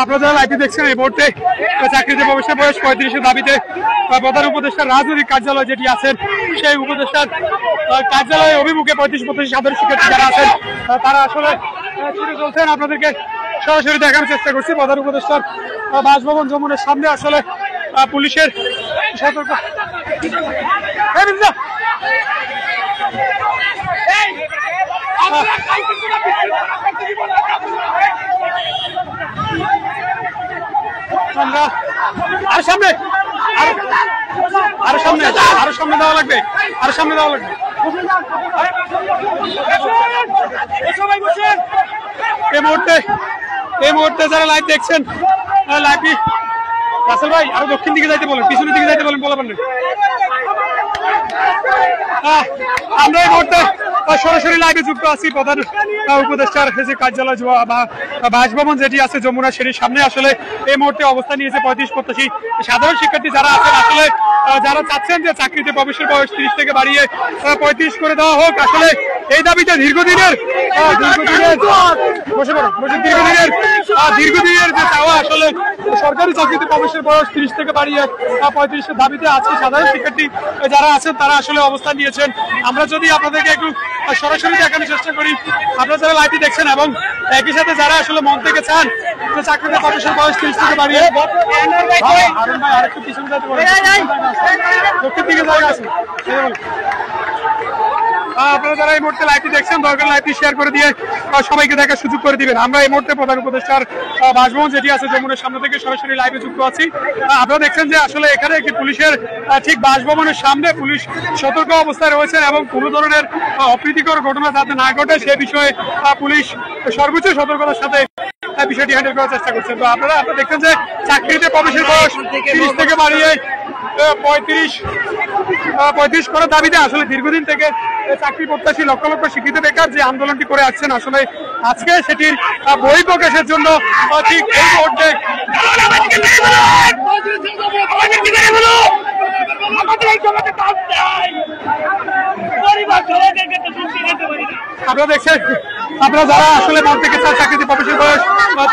আপনারা লাইভে দেখছেন এই মুহূর্তে চাকরিতে প্রবেশের বয়স 35-এর দাবিতে প্রধান উপদেষ্টার রাজনৈতিক কার্যালয় যেটি আছেন সেই উপদেষ্টার কার্যালয়ে অভিমুখে 35-85 সাধারণ শিক্ষার্থী যারা আছেন তারা আসলে ছুটে চলছেন। আপনাদেরকে সরাসরি দেখানোর চেষ্টা করছি প্রধান উপদেষ্টার বাসভবন যমুনার সামনে আসলে পুলিশের সতর্ক আর সামনে আরো সামনে দেওয়া লাগবে এই মুহূর্তে যারা লাইভ দেখছেন লাইভটি রাসেল ভাই আরো দক্ষিণ দিকে যাইতে বলেন, পিছনের দিকে যাইতে বলেন, বলবেন না। আমরা এই মুহূর্তে সরাসরি লাইভে যুক্ত আছি প্রধান উপদেষ্টার যে কার্যালয় বা বাসভবন যেটি আছে যমুনা সেটির সামনে। আসলে এই মুহূর্তে অবস্থান নিয়েছে 35-85 সাধারণ শিক্ষার্থী যারা আছেন আসলে যারা চাচ্ছেন যে চাকরিতে প্রবেশের বয়স 30 থেকে বাড়িয়ে 35 করে দেওয়া হোক। আসলে এই দাবিতে দীর্ঘদিনের যে চাওয়া আসলে সরকারি চাকরিতে প্রবেশের বয়স 30 থেকে বাড়িয়ে 35-এর দাবিতে আছে সাধারণ শিক্ষার্থী যারা আছেন তারা আসলে অবস্থান নিয়েছেন। আমরা যদি আপনাদেরকে একটু সরাসরি দেখানোর চেষ্টা করি, আপনারা যারা লাইভটি দেখছেন এবং একই সাথে যারা আসলে মন থেকে চান যে চাকরিতে প্রবেশের বয়স 30 থেকে বাড়িয়ে আরেকটু পিছনে যেতে পারেন, দক্ষিণ দিকে জায়গা আছে। আপনারা যারা এই মুহূর্তে লাইভটি দেখছেন দরকার লাইভটি শেয়ার করে দিয়ে সবাইকে দেখার সুযোগ করে দিবেন। আমরা এই মুহূর্তে প্রধান উপদেষ্টার বাসভবন যেটি আছে যমুনার সামনে থেকে সরাসরি লাইভে যুক্ত আছি। আপনারা দেখছেন যে আসলে এখানে একটি পুলিশের ঠিক বাসভবনের সামনে পুলিশ সতর্ক অবস্থায় রয়েছেন এবং কোনো ধরনের অপ্রীতিকর ঘটনা যাতে না ঘটে সে বিষয়ে পুলিশ সর্বোচ্চ সতর্কতার সাথে বিষয়টি হ্যান্ডেল করার চেষ্টা করছেন। তো আপনারা দেখছেন যে চাকরিতে প্রবেশের বয়স 30 থেকে বাড়িয়ে 35 করার দাবিতে আসলে দীর্ঘদিন থেকে চাকরি প্রত্যাশী লক্ষ লক্ষ শিক্ষিত বেকার যে আন্দোলনটি করে আসছেন আসলে আজকে সেটির বই প্রকাশের জন্য ঠিক এই মুহূর্তে আপনারা দেখছেন আপনারা যারা আসলে মন থেকে চান চাকরিতে প্রবেশের বয়স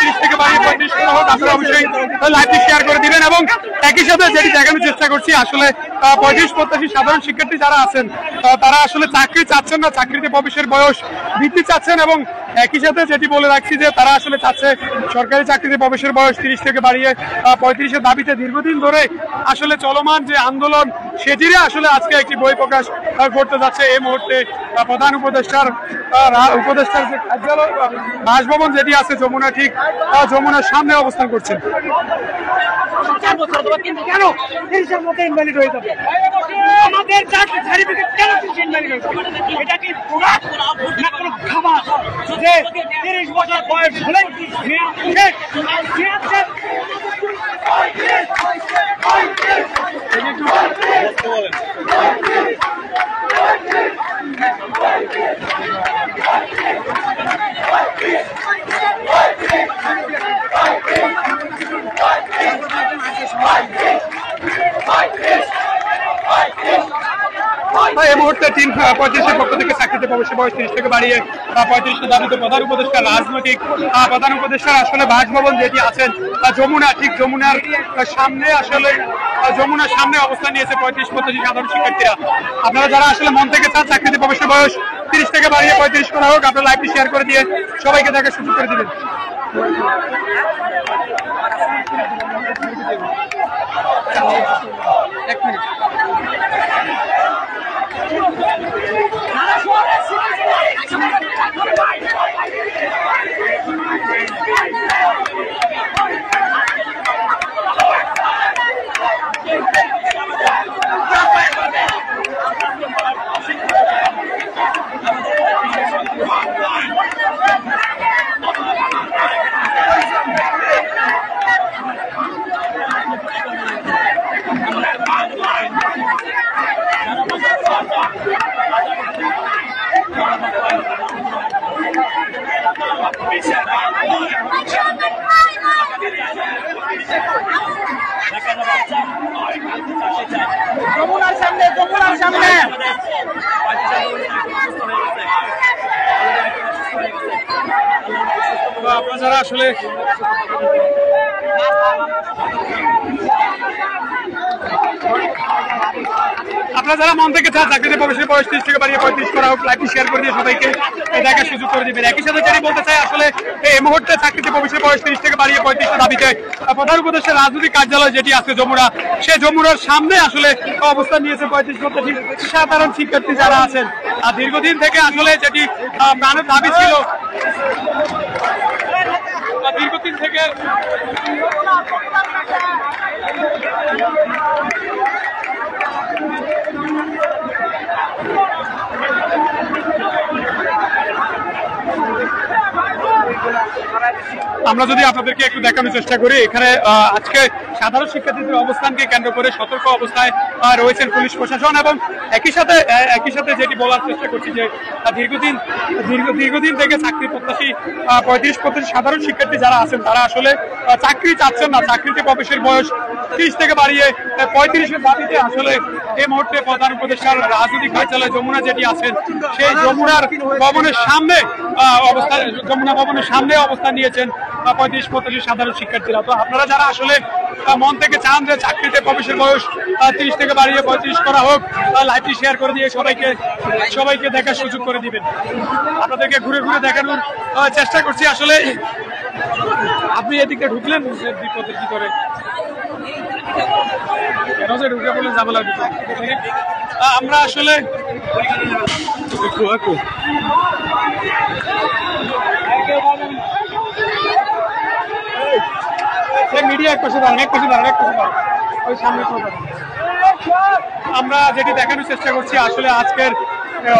30 থেকে বাড়িয়ে 35 করা হোক আপনারা অবশ্যই লাইভটি শেয়ার করে দিবেন এবং একই সাথে যেটি দেখানোর চেষ্টা করছি আসলে 35-85 সাধারণ শিক্ষার্থী যারা আছেন তারা আসলে চাকরি চাচ্ছেন না, চাকরিতে প্রবেশের বয়স বৃদ্ধি চাচ্ছেন এবং একই সাথে যেটি বলে রাখছি যে তারা আসলে চাচ্ছে সরকারি চাকরিতে প্রবেশের বয়স 30 থেকে বাড়িয়ে 35-এর দাবিতে দীর্ঘদিন ধরে আসলে চলমান যে আন্দোলন সেটিরে আসলে আজকে একটি বই প্রকাশ করতে যাচ্ছে। এই মুহূর্তে প্রধান উপদেষ্টার যে কার্যালয় বাসভবন যেটি আছে যমুনা ঠিক যমুনার সামনে অবস্থান করছেন। কেন ইনভ্যালিড হয়ে যাবে আমাদের সার্টিফিকেট কেন ইনভ্যালিড হয়েছে? এটা কি খাবার যে 30 বছর বয়স হলে এই মুহূর্তে 35-এর পক্ষ থেকে চাকরিতে প্রবেশের বয়স 30 থেকে বাড়িয়ে 35-এর দাবিতে প্রধান উপদেষ্টার প্রধান উপদেষ্টার আসলে বাসভবন যেটি আছেন যমুনা ঠিক যমুনার সামনে আসলে যমুনার সামনে অবস্থান নিয়েছে 35-85 সাধারণ শিক্ষার্থীরা। আপনারা যারা আসলে মন থেকে চান চাকরিতে প্রবেশের বয়স 30 থেকে বাড়িয়ে 35 করা হোক আপনারা লাইভটি শেয়ার করে দিয়ে সবাইকে দেখার সুযোগ করে দিবেন। এক মিনিট যমুনার সামনে আপনারা যারা আসলে আপনারা যারা মন থেকে চান চাকরিতে প্রবেশের বয়স 30 থেকে বাড়িয়ে 35 করা হোক, লাইভটি শেয়ার করে দিয়ে সবাইকে দেখার সুযোগ করে দিবেন। একই সাথে যেটি বলতে চাই, আসলে এই মুহূর্তে চাকরিতে প্রবেশের বয়স 30 থেকে বাড়িয়ে 35 দাবিতে প্রধান উপদেষ্টার রাজনৈতিক কার্যালয় যেটি আছে যমুনা, সেই যমুনার সামনে আসলে অবস্থান নিয়েছে 35 সাধারণ শিক্ষার্থী যারা আছেন। আর দীর্ঘদিন থেকে আসলে যেটি প্রাণের দাবি ছিল, দীর্ঘদিন থেকে আমরা যদি আপনাদেরকে একটু দেখানোর চেষ্টা করি, এখানে আজকে সাধারণ শিক্ষার্থীদের অবস্থানকে কেন্দ্র করে সতর্ক অবস্থায় রয়েছেন পুলিশ প্রশাসন। এবং একই সাথে যেটি বলার চেষ্টা করছি যে দীর্ঘদিন থেকে চাকরি প্রত্যাশী 35 সাধারণ শিক্ষার্থী যারা আছেন, তারা আসলে চাকরি চাচ্ছেন না। চাকরিতে প্রবেশের বয়স 30 থেকে বাড়িয়ে 35 দাবিতে আসলে এই মুহূর্তে প্রধান উপদেষ্টার রাজনৈতিক কার্যালয় যমুনা যেটি আছেন, সেই যমুনার ভবনের সামনে অবস্থান নিয়েছেন 35 সাধারণ শিক্ষার্থীরা। তো আপনারা যারা আসলে মন থেকে চান যে চাকরিতে প্রবেশের বয়স 30 থেকে বাড়িয়ে 35 করা হোক, লাইভটি শেয়ার করে দিয়ে সবাইকে দেখার সুযোগ করে দিবেন। আপনাদেরকে ঘুরে ঘুরে দেখানোর চেষ্টা করছি। আসলে আপনি এদিকে ঢুকলেন বিপদের ভিতরে, কেন যে ঢুকে বলে ঝামেলার ভিতরে। আমরা আসলে মিডিয়া এক পাশে দাঁড়ান, ওই সামনে আমরা যেটি দেখানোর চেষ্টা করছি, আসলে আজকের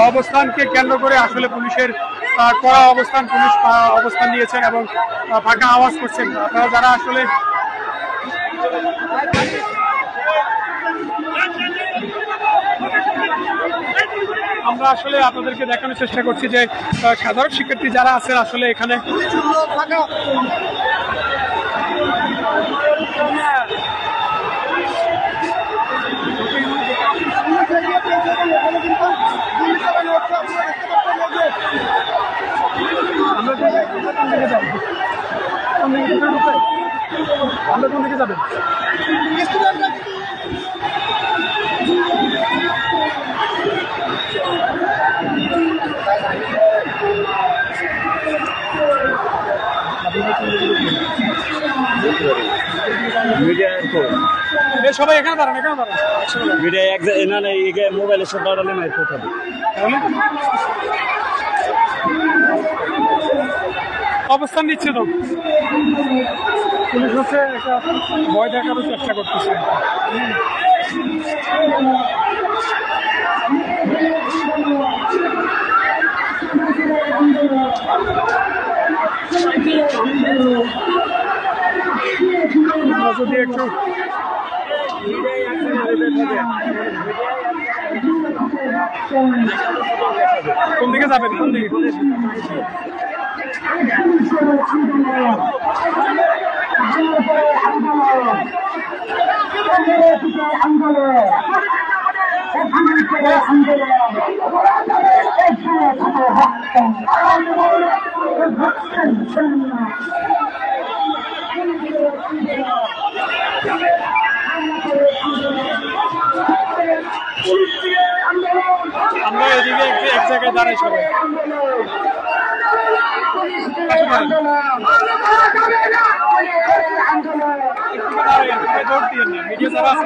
অবস্থানকে কেন্দ্র করে আসলে পুলিশের কড়া অবস্থান, পুলিশ অবস্থান নিয়েছেন এবং ফাঁকা আওয়াজ করছেন। আপনারা যারা আসলে আমরা আসলে আপনাদেরকে দেখানোর চেষ্টা করছি যে সাধারণ শিক্ষার্থী যারা আছেন আসলে এখানে আমরা কোন দিকে যাবেন? সবাই এখানে দাঁড়ান, মোবাইলের সব দাঁড়ালে না অবস্থান নিচ্ছে তো পুলিশ হচ্ছে একটা ভয় দেখানোর চেষ্টা করতেছে। যদি একটু কোন দিকে যাবেন? কোন দিকে? আমরা এদিকে এক জায়গায় দাঁড়াই সবাই। মিডিয়া যারা আছে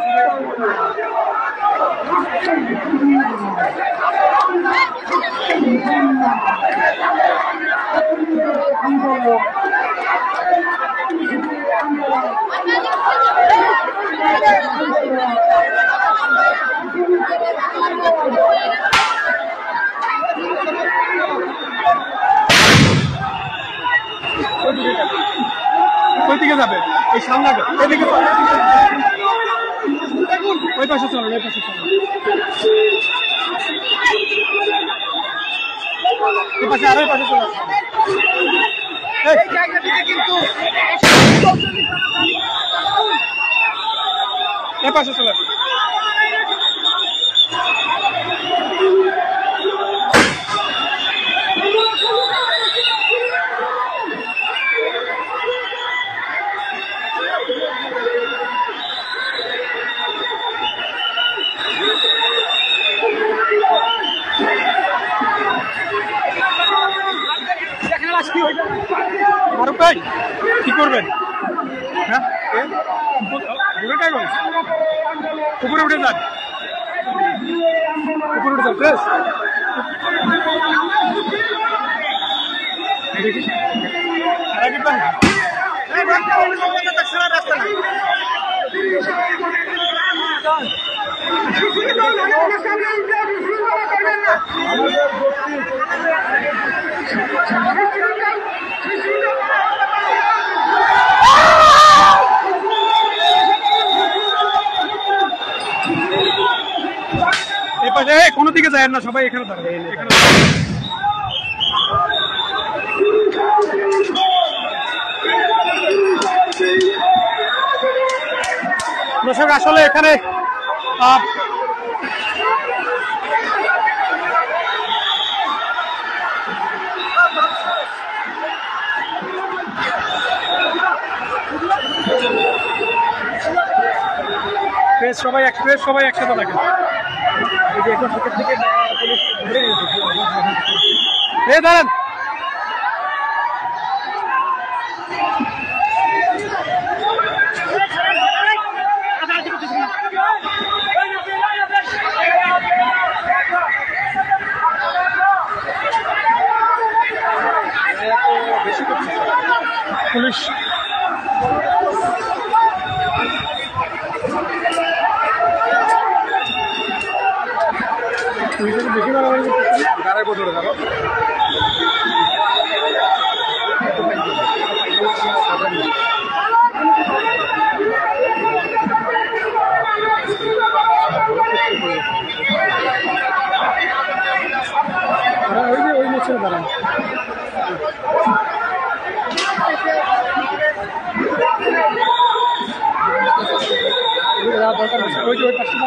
ওই দিকে যাবে, ওই সামনে এদিকে ওই পাশে চলো, ওই পাশে চলো, এই পাশে আর ওই পাশে চলো। এই পাশে চলে ফারুক ভাই কি করবেন? হ্যাঁ উপরে উঠে যান, উপরে উঠে যান প্লিজ। এই পাশে কোনো দিকে যায় না, সবাই এখানে দাঁড়াবে। দর্শক আসলে এখানে সবাই একসাথে থাকে। দাঁড়ান, পুলিশ বেশি দাঁড়াইবো ধরে যাবো। ওই মোচনে দাঁড়ান, ওই যে ওই পাশে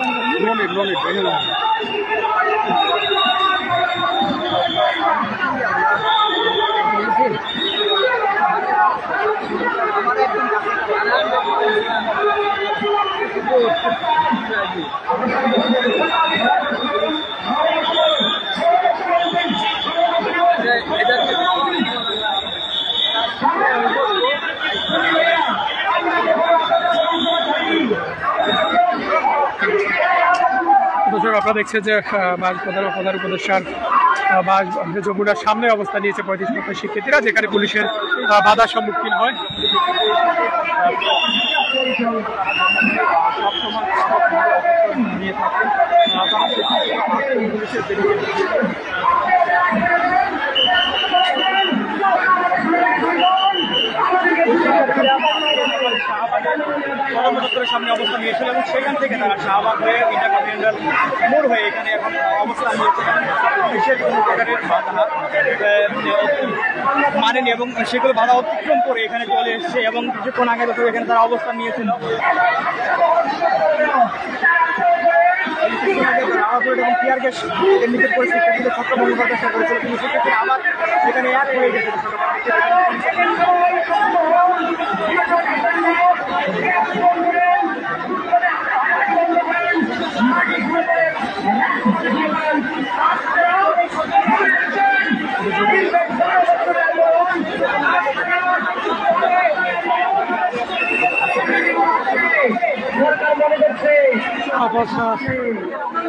আপনারা দেখছেন যে প্রধান উপদেষ্টার বাস যমুনার সামনে অবস্থান নিয়েছে 35 শিক্ষার্থীরা, যেখানে পুলিশের বাধার সম্মুখীন হয়। সামনে অবস্থান নিয়েছিল এবং সেখান থেকে তারা শাহবাগ হয়ে ইন্টারকন্টিনেন্টাল মোড় হয়ে এখানে এখন অবস্থান নিয়েছে। বিশেষ কোনো প্রকারের বাধা মানেনি এবং সেগুলো বাধা অতিক্রম করে এখানে চলে এসছে এবং কিছুক্ষণ আগে তো এখানে তারা অবস্থান নিয়েছিল। এবং টিয়ার গ্যাস নিক্ষেপ করে শিক্ষার্থীদের ছত্রভঙ্গ করার চেষ্টা করেছিল, কিন্তু শিক্ষার্থী আবার সেখানে এক হয়ে গেছে।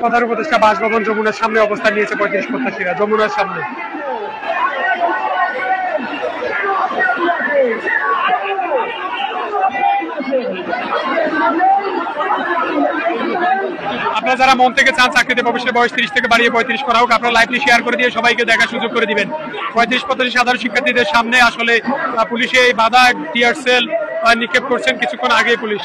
প্রধান উপদেষ্টা বাসভবন যমুনার সামনে অবস্থান নিয়েছে 35 প্রত্যাশীরা যমুনার সামনে। আপনারা যারা মন থেকে চান চাকরিতে প্রবেশের বয়স 30 থেকে বাড়িয়ে 35 করা হোক, আপনারা লাইভলি শেয়ার করে দিয়ে সবাইকে দেখার সুযোগ করে দিবেন। 35 সাধারণ শিক্ষার্থীদের সামনে আসলে পুলিশে এই বাধা টিয়ার সেল নিক্ষেপ করছেন কিছুক্ষণ আগে পুলিশ।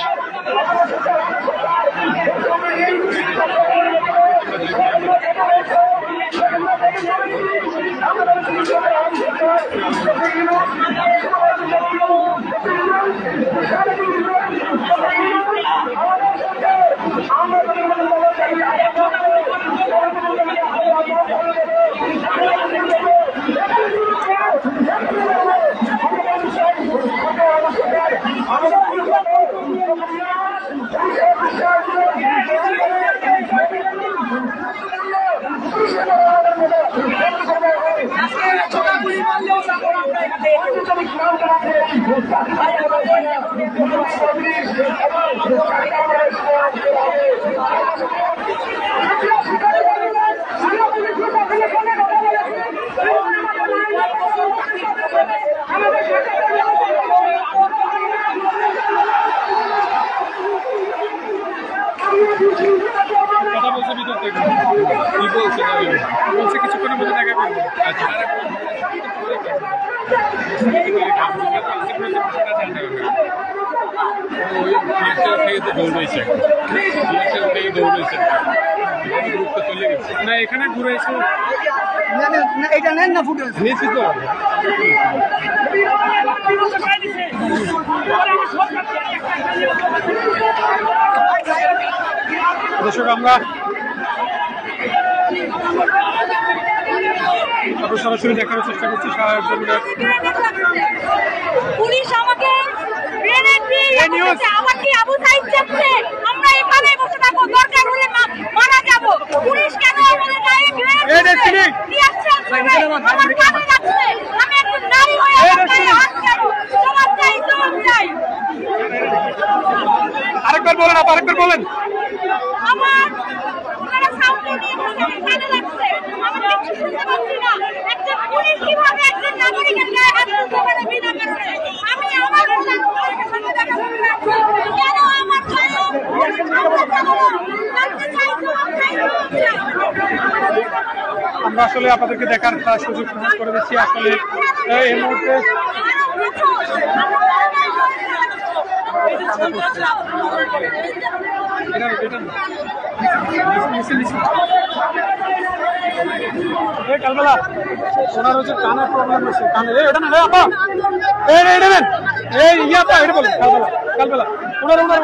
কথা বলছে ভিতর থেকে কি বলছে বলছে কিছুক্ষণের মধ্যে দেখা করবো। আচ্ছা না এখানে ঘুরেছে এটা নেন না ফুটেজ নিয়েছি তো। দর্শক আমরা সরাসরি দেখানোর চেষ্টা করছি পুলিশ আমাকে গ্রেনেড দিয়ে আমাকে আবু সাইদ চাচ্ছে আমরা এখানে বসে থাকবো দরকার হলে মারা যাব পুলিশ কেন আমাদের গায়ে গ্রেনেড দিচ্ছে আমার কানে লাগছে আমি একজন নারী হয়ে হাত কেন জবাব চাই আরেকবার বলেন আরেকবার বলেন আমার ওনারা সাউন্ড দিয়ে বলছে কানে লাগছে আমি কিছু শুনতে পাচ্ছি না একজন পুলিশ কিভাবে একজন নাগরিকের গায়ে হাত তুলতে পারে বিনা কারণে আমি আমার নাগরিকের সঙ্গে দেখা করতে কেন আমার গায়ে লাগতে চাই জবাব চাই আমরা আসলে আপনাদেরকে দেখার সুযোগ করে দিচ্ছি আসলে এই মুহূর্তে কালবেলা ওনার হচ্ছে কানের প্রবলেম আছে কানে এটা না আপা এটা নেন এই ইয়াটা এটা বলেন কালবেলা কালবেলা ওনার ওনার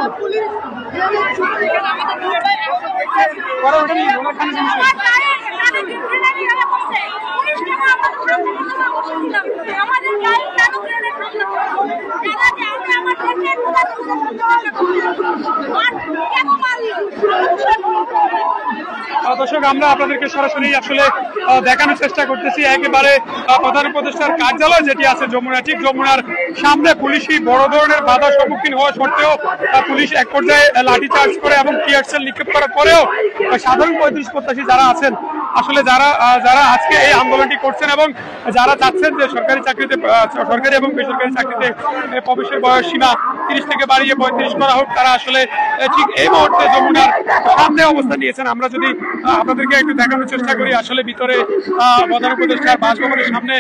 পরে ওটা নিয়ে ওনার কানে সমস্যা আমাদের গায়ে কেন গ্রেনেড হামলা করছে দর্শক আমরা আপনাদেরকে সরাসরি আসলে দেখানোর চেষ্টা করতেছি একেবারে প্রধান উপদেষ্টার কার্যালয় যেটি আছে যমুনা ঠিক যমুনার সামনে পুলিশই বড় ধরনের বাধার সম্মুখীন হওয়া সত্ত্বেও পুলিশ এক পর্যায়ে লাঠিচার্জ করে এবং টিয়ার সেল নিক্ষেপ করার পরেও সাধারণ ৩৫ প্রত্যাশী যারা আছেন আসলে যারা আজকে এই আন্দোলনটি করছেন এবং যারা চাচ্ছেন যে সরকারি চাকরিতে সরকারি এবং বেসরকারি চাকরিতে প্রবেশের বয়স সীমা ৩০ থেকে বাড়িয়ে ৩৫ করা হোক তারা আসলে ঠিক এই মুহূর্তে যমুনার সামনে অবস্থান নিয়েছেন। আমরা যদি আপনাদেরকে একটু দেখানোর চেষ্টা করি আসলে ভিতরে প্রধান উপদেষ্টার বাসভবনের সামনে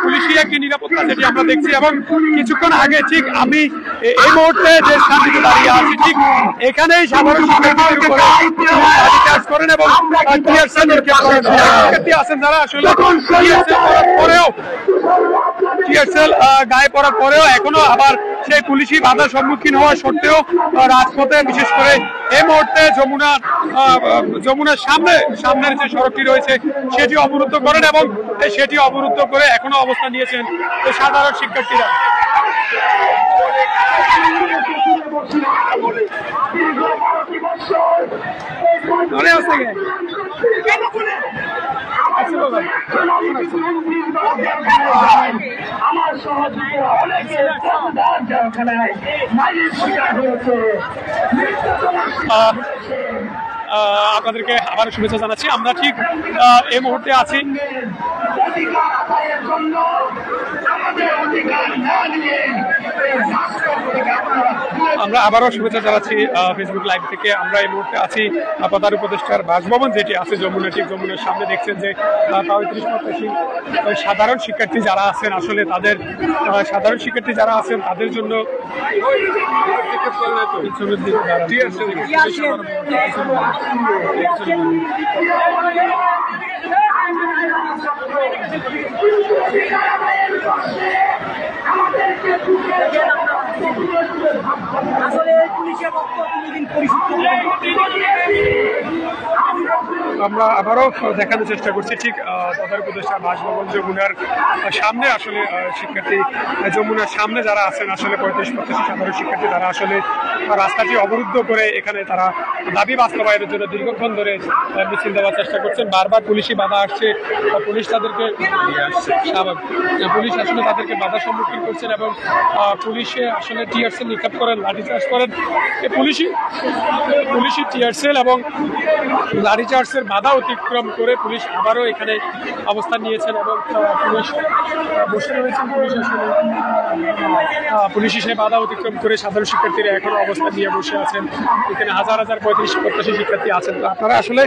পুলিশি একটি নিরাপত্তা যেটি আমরা দেখছি এবং কিছুক্ষণ আগে ঠিক আমি এই মুহূর্তে যে স্থানটিতে দাঁড়িয়ে আছি ঠিক এখানেই সাধারণ শিক্ষার্থীদের উপরে লাঠিচার্জ করেন এবং টিয়ার সেল নিক্ষেপ করেন। শিক্ষার্থী আছেন যারা আসলে টিয়ার সেল গায়ে পড়ার পরেও এখনো আবার সেই পুলিশি বাধার সম্মুখীন হওয়া সত্ত্বেও রাজপথে বিশেষ করে এই মুহূর্তে যমুনার সামনের যে সড়কটি রয়েছে সেটি অবরুদ্ধ করেন এবং সেটি অবরুদ্ধ করে এখনো অবস্থান নিয়েছেন সাধারণ শিক্ষার্থীরা। আমার সহযোগীরা আপনাদেরকে আবার শুভেচ্ছা জানাচ্ছি। আমরা ঠিক এই মুহূর্তে আছি আমরা আবারও শুভেচ্ছা জানাচ্ছি ফেসবুক লাইভ থেকে। আমরা এই মুহূর্তে আছি প্রধান উপদেষ্টার বাসভবন যেটি আছে যমুনা ঠিক যমুনার সামনে। দেখছেন যে ৩৫ সাধারণ শিক্ষার্থী যারা আছেন আসলে তাদের সাধারণ শিক্ষার্থী যারা আছেন তাদের জন্য আসলে পুলিশের বক্তব্য কোনোদিন পরিশুদ্ধ আমরা আবারও দেখানোর চেষ্টা করছি ঠিক তদারক উপদেষ্টা বাসভবন যমুনার সামনে আসলে শিক্ষার্থী যমুনার সামনে যারা আছেন আসলে 35-85 সাধারণ শিক্ষার্থী তারা আসলে রাস্তাটি অবরুদ্ধ করে এখানে তারা দাবি বাস্তবায়নের জন্য দীর্ঘক্ষণ ধরে মিছিল দেওয়ার চেষ্টা করছেন। বারবার পুলিশি বাধা আসছে, পুলিশ তাদেরকে পুলিশ আসলে তাদেরকে বাধার সম্মুখীন করছেন এবং পুলিশে আসলে টিয়ারসেল নিক্ষেপ করেন, লাঠিচার্জ করেন। পুলিশি টিয়ারসেল এবং লাঠিচার্জের বাধা অতিক্রম করে পুলিশ আবারও এখানে অবস্থান নিয়েছেন এবং পুলিশ বসে রয়েছেন। পুলিশি সেই বাধা অতিক্রম করে সাধারণ শিক্ষার্থীরা এখনো অবস্থান নিয়ে বসে আছেন। এখানে হাজার হাজার 35-85 শিক্ষার্থী আছেন। তো আপনারা আসলে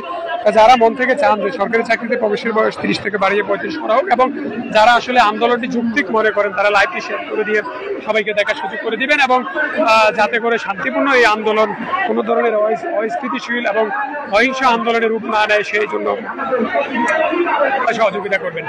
যারা মন থেকে চান যে সরকারি চাকরিতে প্রবেশের বয়স 30 থেকে বাড়িয়ে 35 করা হোক এবং যারা আসলে আন্দোলনটি যৌক্তিক মনে করেন তারা লাইভটি শেয়ার করে দিয়ে সবাইকে দেখার সুযোগ করে দিবেন এবং যাতে করে শান্তিপূর্ণ এই আন্দোলন কোনো ধরনের অস্থিতিশীল এবং অহিংস আন্দোলনের রূপ না নেয় সেই জন্য সহযোগিতা করবেন।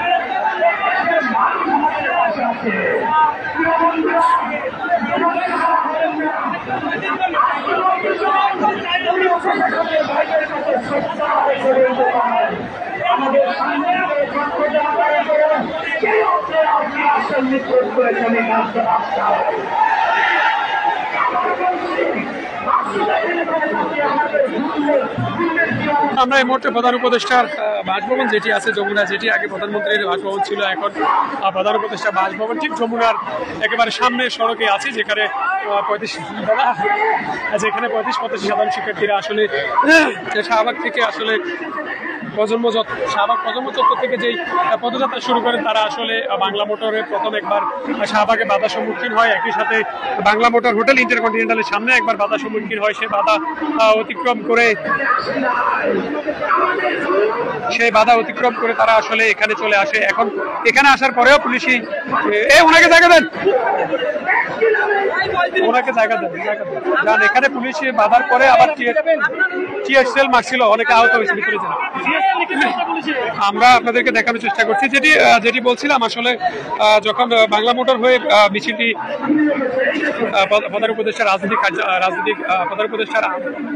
আমাদের সামনে আমরা এই মুহূর্তে প্রধান উপদেষ্টার বাসভবন যেটি আছে যমুনা, যেটি আগে প্রধানমন্ত্রীর বাসভবন ছিল, এখন প্রধান উপদেষ্টা বাসভবন ঠিক যমুনার একেবারে সামনে সড়কে আছে, যেখানে 35-85 সাধারণ শিক্ষার্থীরা আসলে শাহবাগ থেকে আসলে শাহবাগ প্রজন্ম চত্বর থেকে যেই পদযাত্রা শুরু করেন তারা আসলে বাংলা মোটরে প্রথম একবার শাহবাগে বাধার সম্মুখীন হয়, একই সাথে বাংলা মোটর হোটেল ইন্টারকন্টিনেন্টালের সামনে একবার বাধার সম্মুখীন হয়। সেই বাধা অতিক্রম করে তারা আসলে এখানে চলে আসে। এখন এখানে আসার পরেও পুলিশই ওনাকে জায়গা দেন যান। এখানে পুলিশ বাধার পরে আবার টিয়ারসেল মারছিল, অনেকে আহত হয়েছে ভিতরে যান। আমরা আপনাদেরকে দেখানোর চেষ্টা করছি যেটি বলছিলাম আসলে যখন বাংলা মোটর হয়ে মিছিলটি প্রধান উপদেষ্টার রাজনৈতিক প্রধান উপদেষ্টার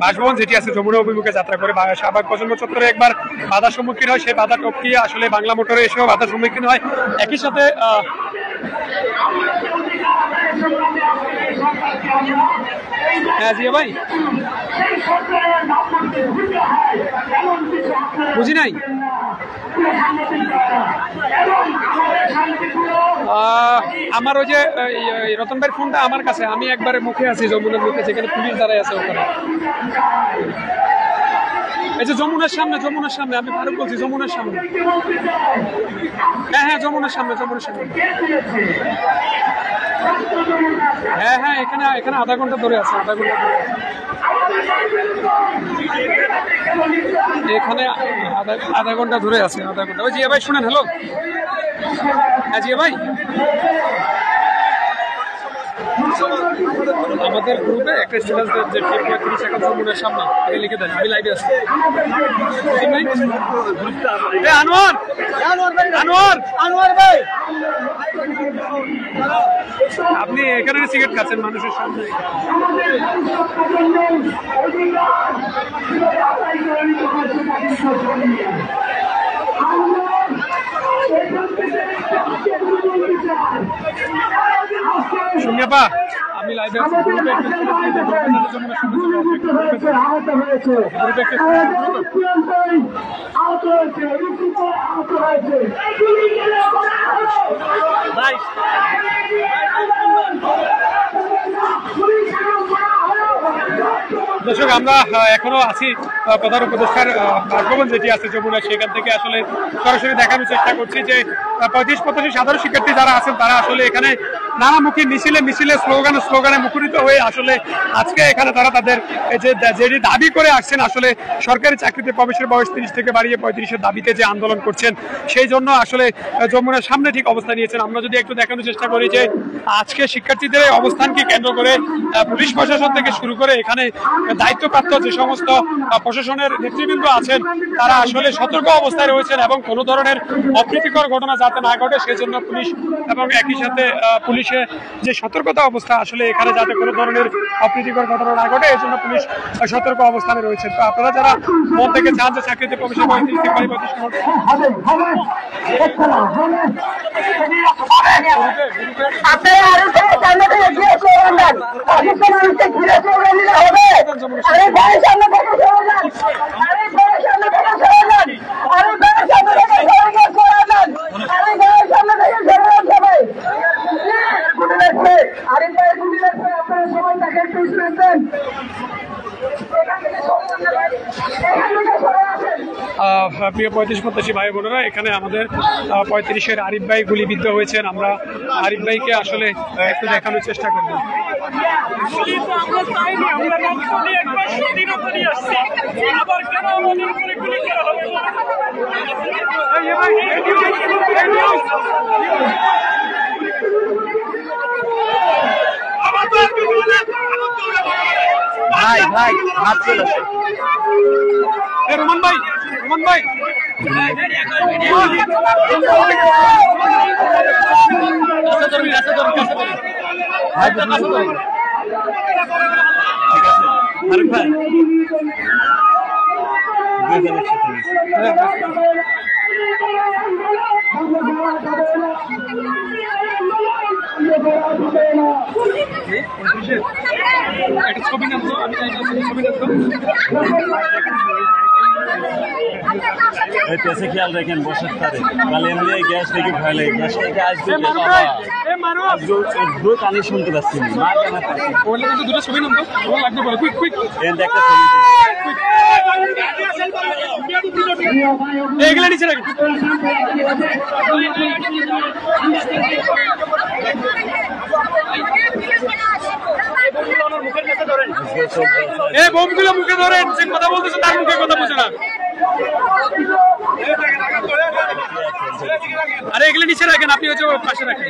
বাসভবন যেটি আছে যমুনা অভিমুখে যাত্রা করে শাহবাগ প্রজন্ম চত্বরে একবার বাধার সম্মুখীন হয়, সেই বাধা টপকিয়ে আসলে বাংলা মোটরে এসেও বাধার সম্মুখীন হয়। একই সাথে জিয়া ভাই বুঝি নাই, আমার ওই যে রতন ভাইয়ের ফোনটা আমার কাছে, আমি একবারে মুখে আছি যমুনার মুখে, যেখানে পুলিশ দাঁড়ায় আছে ওখানে। এই যে যমুনার সামনে আমি ফারুক বলছি, যমুনার সামনে। হ্যাঁ যমুনার সামনে। হ্যাঁ এখানে আধা ঘন্টা ধরে আছে, এখানে আধা ঘন্টা ধরে আছে। ওই জিয়া ভাই শুনেন, হ্যালো জিয়া ভাই, আমাদের গ্রুপে একটা স্টুডেন্ট যে 30 সেকেন্ড যমুনার সামনে লিখে দেন, আমি লাইভে আছি। আনোয়ার ভাই, আপনি এখানে সিগারেট খাচ্ছেন মানুষের সামনে। শুনিয়াপা, আমি লাইভে আছি। দর্শক, আমরা এখনো আছি প্রধান উপদেষ্টার বাসভবন যেটি আছে যমুনা, সেখান থেকে আসলে সরাসরি দেখানোর চেষ্টা করছি যে 35-85 সাধারণ শিক্ষার্থী যারা আছেন তারা আসলে এখানে নানামুখী মিছিলে স্লোগানে মুখরিত হয়ে আসলে আজকে এখানে তারা তাদের যেটি দাবি করে আসছেন, আসলে সরকারি চাকরিতে প্রবেশের বয়স 30 থেকে বাড়িয়ে 35-এর দাবিতে যে আন্দোলন করছেন, সেই জন্য আসলে যমুনার সামনে ঠিক অবস্থান নিয়েছেন। আমরা যদি একটু দেখানোর চেষ্টা করি যে আজকে শিক্ষার্থীদের অবস্থানকে কেন্দ্র করে পুলিশ প্রশাসন থেকে শুরু করে এখানে দায়িত্বপ্রাপ্ত যে সমস্ত প্রশাসনের নেতৃবৃন্দ আছেন তারা আসলে সতর্ক অবস্থায় রয়েছেন এবং কোনো ধরনের অপ্রীতিকর ঘটনা যাতে না ঘটে সেজন্য পুলিশ এবং একই সাথে পুলিশ পুলিশের যে সতর্কতা অবস্থা আসলে এখানে যাতে কোনো ধরনের অপ্রীতিকর ঘটনা না ঘটে এই জন্য পুলিশ সতর্ক অবস্থানে রয়েছে। তো আপনারা যারা মন থেকে চান যে চাকরিতে প্রবেশের 35 থেকে 35 মিনিট প্রিয় 35-85 ভাই বোনেরা, এখানে আমাদের 35-এর আরিফ ভাই গুলিবিদ্ধ হয়েছেন। আমরা আরিফ ভাইকে আসলে একটু দেখানোর চেষ্টা করব। ভাই ভাই হাত চলে আসে। রোমান ভাই, রোমান ভাই আরিফ ভাই একটা ছবি নাম তো, আমি ছবি নাম তো पैसे ख्याल रखें बसत तारे कल एमনি গ্যাস থেকে ভয় লাগে গ্যাস থেকে আসবে দু কানে শুনতে পাচ্ছি না মা কেন পাচ্ছি ওলে কিন্তু দুটো ছবি নাম তো ভালো লাগবে বলে কুইক কুইক এন্ড একটা ছবি এগুলা নিচে রাখি। এই বোমগুলো মুখে ধরেন, যে কথা বলতেছে তার মুখে কথা বলছে না। আরে এগুলো নিচে রাখেন, আপনি হচ্ছে পাশে রাখেন।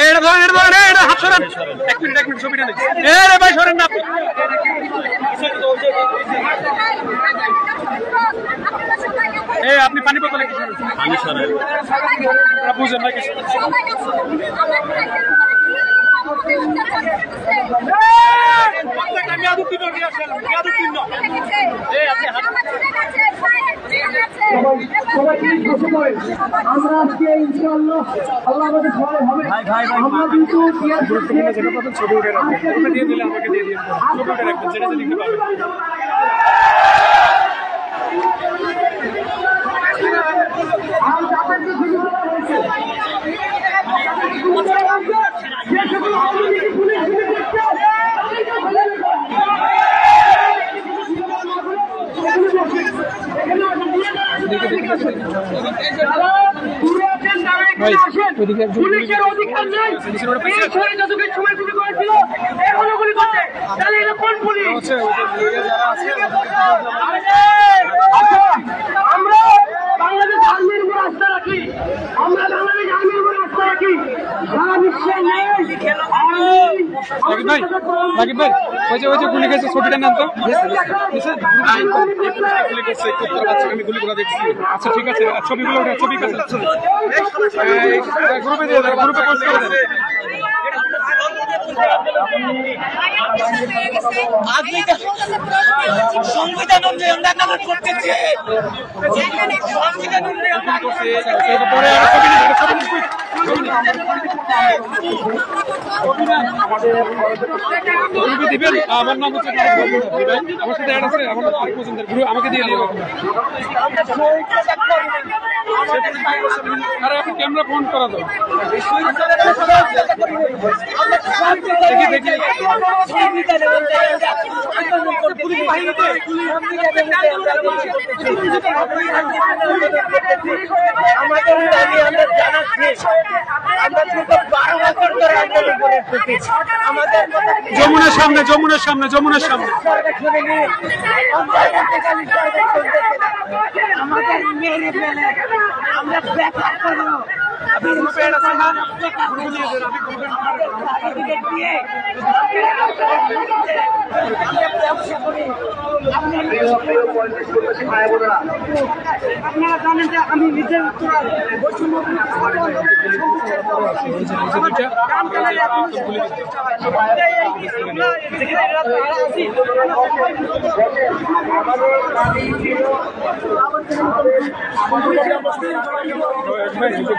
এটা ধরেন, এটা ধরেন, এটা হাত সরান। এক মিনিট ছবিটা নেই। রে ভাই সরেন না আপনি। আপনি পানি বোতলে কি সরেন? আমি সরাই বুঝেন না কিছু। আমরা আজকে ইনশাআল্লাহ আল্লাহ আমাদের সহায় হবে। আমরা কিন্তু ছবি উঠে রাখবেন, দিয়ে দিলে আমাকে দিয়ে দিন, ছবি উঠে রাখবেন, যেটা দিতে পারবেন। পুলিশের অধিকার নেই, যতক্ষণ সময় গুলি করেছিল এখনো গুলি করছে, তাহলে এটা কোন পুলিশ? আমরা বাংলাদেশ আর্মির উপর আস্থা রাখি, আমরা বাংলাদেশ আর্মির উপর আস্থা রাখি, সারা বিশ্বে নেই। রাকিব ভাই, ওই যে গুলি খেয়েছে ছবিটার নাম তো গুলি করছে, আমি গুলিগুলো দেখছি। আচ্ছা ঠিক আছে, ছবিগুলো ওঠে, ছবি কাছে গ্রুপে দিয়ে দেন, গ্রুপে পোস্ট করে দেন। সংবিধান করতেছে পরে দিবেন। আমার নাম হচ্ছে আমার সাথে অ্যাড আছে, আমার আমাকে দিয়ে দিন। আরে আপনি ক্যামেরা ফোন করা দাও, দেখি দেখি যমুনার সামনে, যমুনার সামনে, যমুনার সামনে। আমাদের মেরে ফেলে আমরা ব্যাপার করবো, আপনি গ্রুপে অ্যাড আছেন না? গ্রুপে দিয়ে দেন, আমি গ্রুপে আপনারা জানেন যে আমি নিজের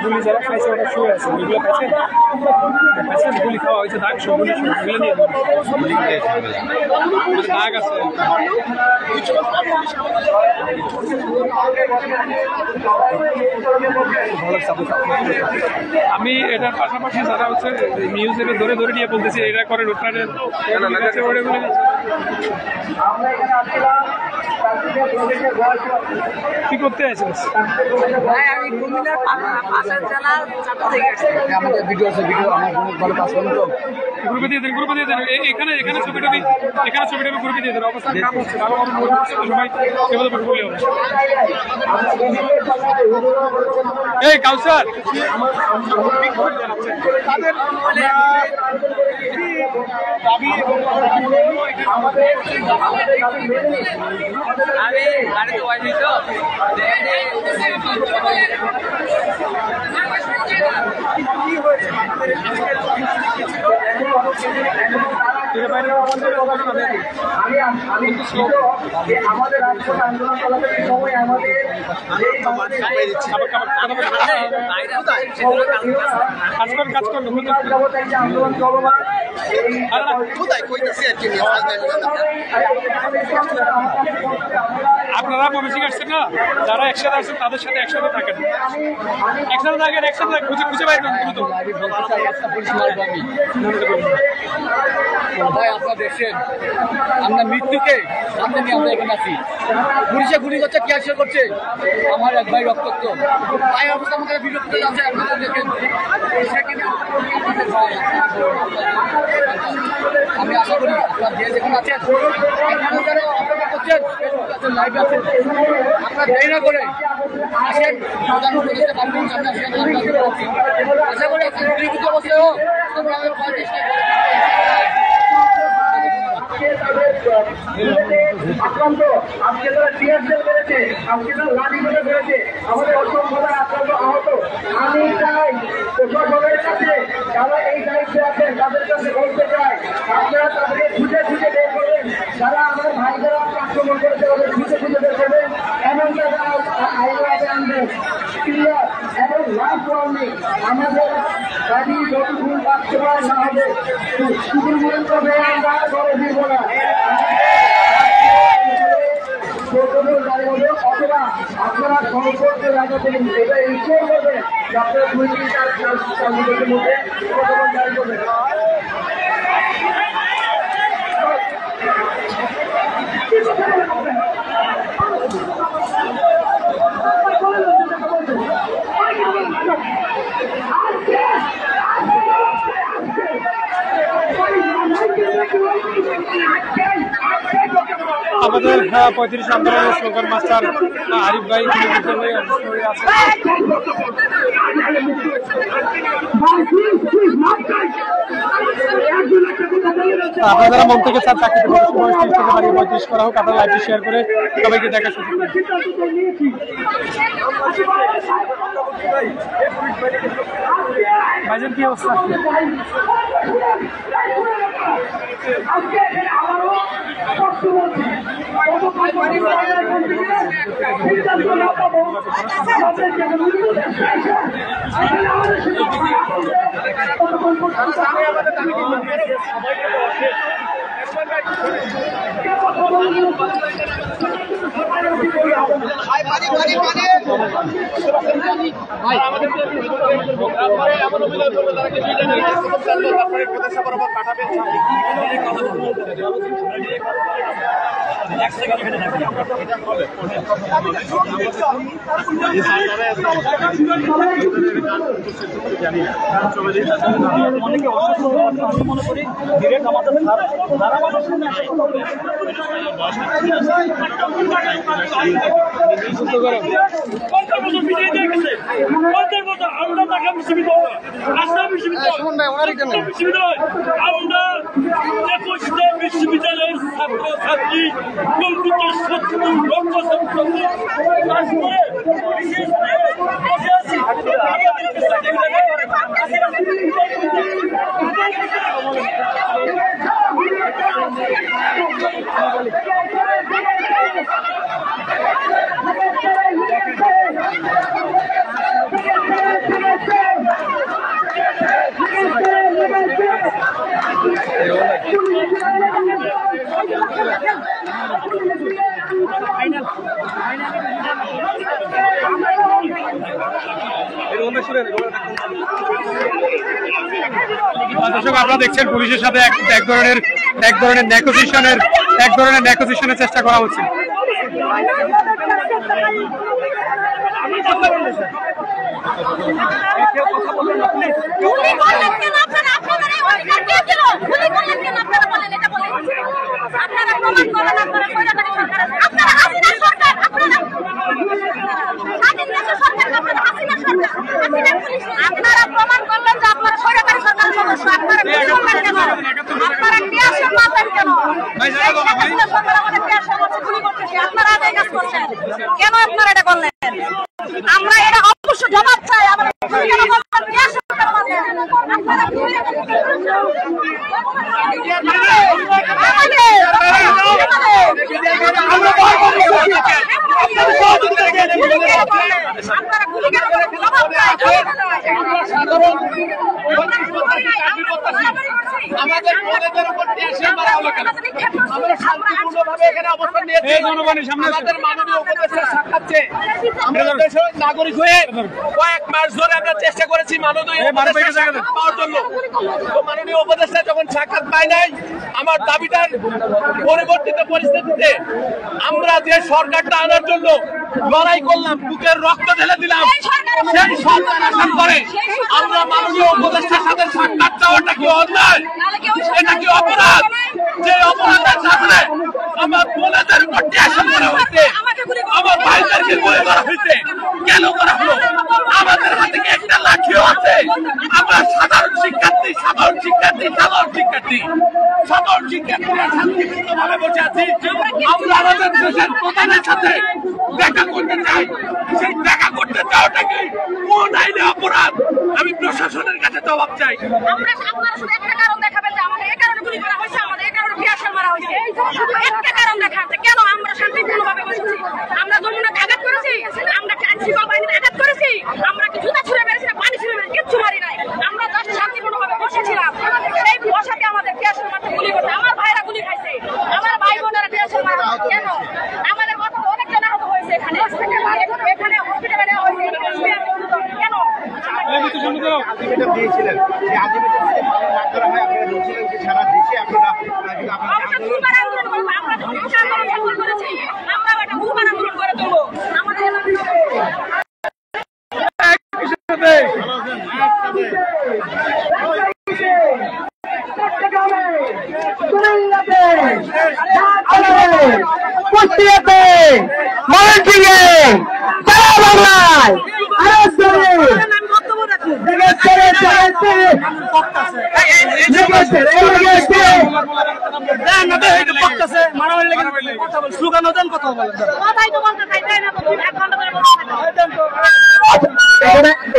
গুলি যারা খাইছে ওটা শুয়ে আছে, ওইগুলো খাইছেন? গুলি খাওয়া হয়েছে, দাগ সব গুলি নিয়ে দাগ আছে। আমি এটার পাশাপাশি যারা হচ্ছে মিউজিকে ধরে ধরে নিয়ে বলতেছি এটা করে রোটারের কি করতে আছে? আমি কুমিল্লার পাশের জেলার চাপা থেকে আসছি। আমাদের ভিডিও আছে, ভিডিও আমার ভালো কাজ করেন তো গ্রুপে দিয়ে দেন, গ্রুপে দিয়ে দেন। এখানে এখানে ছবিটা গ্রুপে দিয়ে দেন। অবস্থা কাম হচ্ছে, আরো আরো মনে হচ্ছে তো সবাই এভাবে বলে হবে। এই কাউসার তাদের দাবি আমি গাড়িতে ওয়াইছি তো আমাদের রাজপথ আন্দোলন চলাকালীন সময় আমাদের আন্দোলন চলমান আপনারা ময়মনসিংহ আসছেন না, যারা একসাথে আসছেন তাদের সাথে একসাথে থাকেন, একসাথে থাকেন, একসাথে খুঁজে খুঁজে বাইর করেন দ্রুত। ভাই আপনারা দেখছেন আমরা মৃত্যুকে সামনে নিয়ে আমরা এখানে আছি। পুলিশে গুলি করছে, ক্যাশিয়ার করছে, আমার এক ভাই রক্তাক্ত ভাই অবস্থা আমাদের বিরক্ত আছে। আপনারা দেখেন আমি আশা করি আপনারা যে যেখানে আছেন এখানে যারা অপেক্ষা করছেন লাইভে আছেন আপনারা দেরি না করে আসেন, প্রধান উপদেষ্টা বাবুর সামনে আসেন। আশা করি আপনার গুলিবিদ্ধ অবস্থায় হোক আক্রান্ত, আজকে তারা টিয়ার সেল মেরেছে, আজকে তারা লাঠি মেরে ফেলেছে, আমাদের অসংখ্য আক্রান্ত আহত। আমি চাই প্রশাসনের কাছে যারা এই দায়িত্বে আছেন তাদের কাছে বলতে চাই, আপনারা তাদেরকে খুঁজে খুঁজে বের করবেন, যারা আমার ভাইদেরা আক্রমণ করেছে তাদের খুঁজে খুঁজে বের করবেন, এমন তারা আইনে আনবেন ক্লিয়ার। এবং লাস্ট ওয়ার্নিং, আমাদের গাড়ি যতক্ষণ বাস্তবায়ন না হবে শুধুমাত্র আমরা করে দিব না, অথবা আপনারা সংকটকে জায়গা থেকে এটা ইনশোর করবেন যে আপনারা 2-4 মিনিটের মধ্যে প্রোটোকল জারি করবেন। আমাদের 35 আন্দোলনের স্লোগান মাস্টার আরিফ ভাই আপনারা যারা মন থেকে চান চাকরিতে বয়স 30 থেকে বাড়িয়ে 35 করা হোক, আপনারা লাইভটি শেয়ার করে সবাইকে দেখা সুযোগ করুন। ভাইজান কি অবস্থা? অনেকে অসুস্থ আমি মনে করি ডিরেক্ট আমাদের 50 বছর আমরা ঢাকা বিশ্ববিদ্যালয়, রাজশাহী বিশ্ববিদ্যালয়, বিশ্ববিদ্যালয় আমরা 21টা বিশ্ববিদ্যালয়ের ছাত্র ছাত্রী কম্পিউটার শত্রু রক্ত ছাত্রী পাস করে বিশেষ বসে আছি। দর্শক আপনারা দেখছেন পুলিশের সাথে এক ধরনের নেগোসিয়েশনের চেষ্টা করা হচ্ছে। আপনারা প্রমাণ করলেন যে আপনারা সরকারি সরকারের সদস্য, আপনারা কেন আপনারা এটা করলেন? আমরা এটা অবশ্য জবাব চাই। আমাদের কলেজের উপর মারা হলো কেন? আমরা শান্তিপূর্ণভাবে এখানে অবস্থান নিয়েছি। আমাদের মাননীয় উপদেষ্টা সাক্ষাৎ চেয়ে আমরা দেশের নাগরিক হয়ে কয়েক মাস ধরে আমরা চেষ্টা করেছি মাননীয় উপদেষ্টা পাওয়ার জন্য। তো মাননীয় উপদেষ্টা যখন সাক্ষাৎ পায় নাই, আমার দাবিটার পরিবর্তিত পরিস্থিতিতে আমরা যে সরকারটা আনার জন্য লড়াই করলাম, বুকের রক্ত ঢেলে দিলাম, সেই সরকার আসার পরে আমরা মাননীয় উপদেষ্টার সাথে সাক্ষাৎ চাওয়াটা কি অন্যায়? এটা কি অপরাধ? যে অপরাধের সাথে আমার বোনেদের উপর টিয়াশন করা হয়েছে, আমার ভাইদেরকে গুলি করা হয়েছে, কেন করা হলো? আমাদের হাতে কি একটা লাঠিও আছে? আমরা সাধারণ শিক্ষার্থী শান্তিপূর্ণভাবে বসে আছি। আমরা আমাদের দেশের প্রধানের সাথে দেখা করতে চাই। সেই দেখা করতে চাওয়াটা কি কোন আইনে অপরাধ? আমি প্রশাসনের কাছে জবাব চাই। আপনারা শুধু একটা কারণ দেখাবেন যে আমাদের এই কারণে গুলি করা হয়েছে, আমাদের এই কারণে টিয়ারশেল মারা হয়েছে, শুধু একটা কারণ দেখাতে। কেন আমরা শান্তিপূর্ণভাবে বসেছি? আমরা যমুনাকে আঘাত করেছি, আমরা আইনশৃঙ্খলা বাহিনীতে আঘাত করেছি, আমরা কি জুতা ছুঁড়ে মেরেছি না পানি ছুঁড়ে মেরেছি? কিচ্ছু মারি নাই। আমরা জাস্ট শান্তিপূর্ণভাবে বসেছিলাম। সেই বসাতে আমাদের টিয়ারশেল মারতে গুলি করতে, আমার ভাইরা গুলি খাইছে, আমার ভাই বোনেরা টিয়ারশেল মারা হয়েছে। কেন? আমাদের কথা অনেক জন আহত হয়েছে এখানে হসপিটালে নেওয়া হয়েছে। কেন? দিয়েছিলেন যে আলটিমেটলি না করা হয়, আপনারা বলছিলেন যে সারা দেশে আপনারা আন্দোলন করবো, আমরা আন্দোলন করেছি, আমরা একটা ভূমান আন্দোলন করে তুলবো আমাদের কুষ্টিয়াতে, ময়মনসিংহে, সারা বাংলায়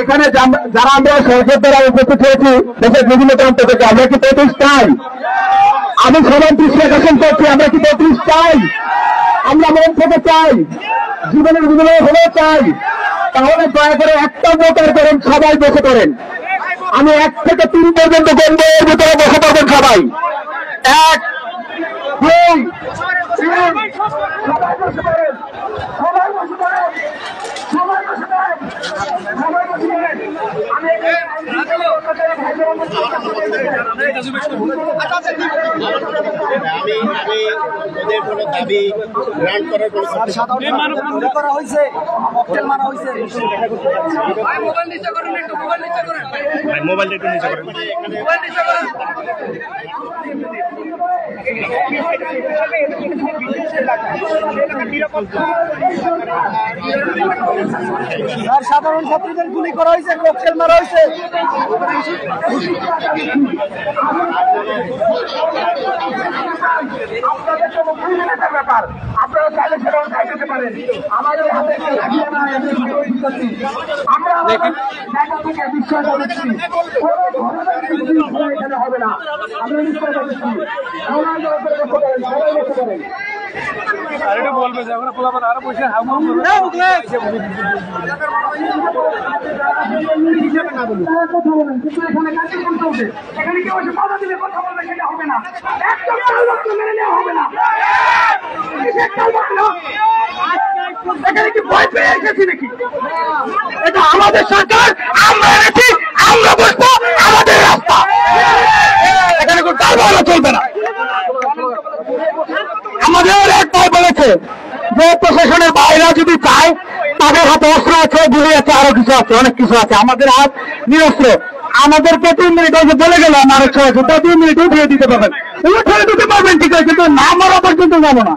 এখানে যারা আমরা সংসদ দ্বারা উপস্থিত হয়েছি দেশের বিভিন্ন প্রান্ত থেকে, আমরা কি 35 চাই? আমি 37 শাসন করছি, আমরা কি 35 চাই? আমরা মন থেকে চাই, জীবনের বিনিময়ে হলেও চাই। তাহলে দয়া করে একটা ভোটার করেন, সবাই বসে করেন। আমি 1 থেকে 3 পর্যন্ত গণ্ডের ভিতরে বসে পড়বেন সবাই। 1, 2, 3, সবাই বসে পড়েন, সবাই বসে পড়েন, সবাই বসে পড়েন, সবাই বসে পড়েন। আমি ওদের কোনো দাবি গ্রান্ট করার কোনো করা হয়েছে, ককটেল মারা হয়েছে। মোবাইল নিচে করেন, একটু মোবাইল নিচে করেন, মোবাইলটা একটু নিচে করেন। মোবাইল নিচে করেন। আর সাধারণ ছাত্রীদের গুলি করা হয়েছে, ককটেল মারা হয়েছে। ব্যাপার আপনারা চাইলে সেটাও চাইতে পারেন। আমাদের হাতে আমরা জায়গা থেকে বিষয়টা দিচ্ছি, এখানে হবে না। আমরা বিষয়টা দিচ্ছি, সবাই বসতে পারেন। আর এটা বলবে যে আমরা খোলাবার আরো পয়সা এখানে কেউ এসে বাধা দিলে কথা বলবে, সেটা হবে না। একদম মেনে নেওয়া হবে না। এখানে কি ভয় পেয়ে এসেছি নাকি? এটা আমাদের সরকার, আমরা এনেছি, আমরা বসবো, আমাদের রাস্তা। এখানে কোনো তালবাহানা চলবে না। আমাদের একটাই বলেছে যে প্রশাসনের বাইরে যদি চায়, তাদের হাতে অস্ত্র আছে, গুলি আছে, আরো কিছু আছে, অনেক কিছু আছে। আমাদের হাত নিরস্ত্র। আমাদেরকে 3 মিনিট ওই যে বলে গেল আমার 3 মিনিট উঠিয়ে দিতে পারবেন, উঠিয়ে দিতে পারবেন, ঠিক আছে, কিন্তু না মরা পর্যন্ত যাবো না।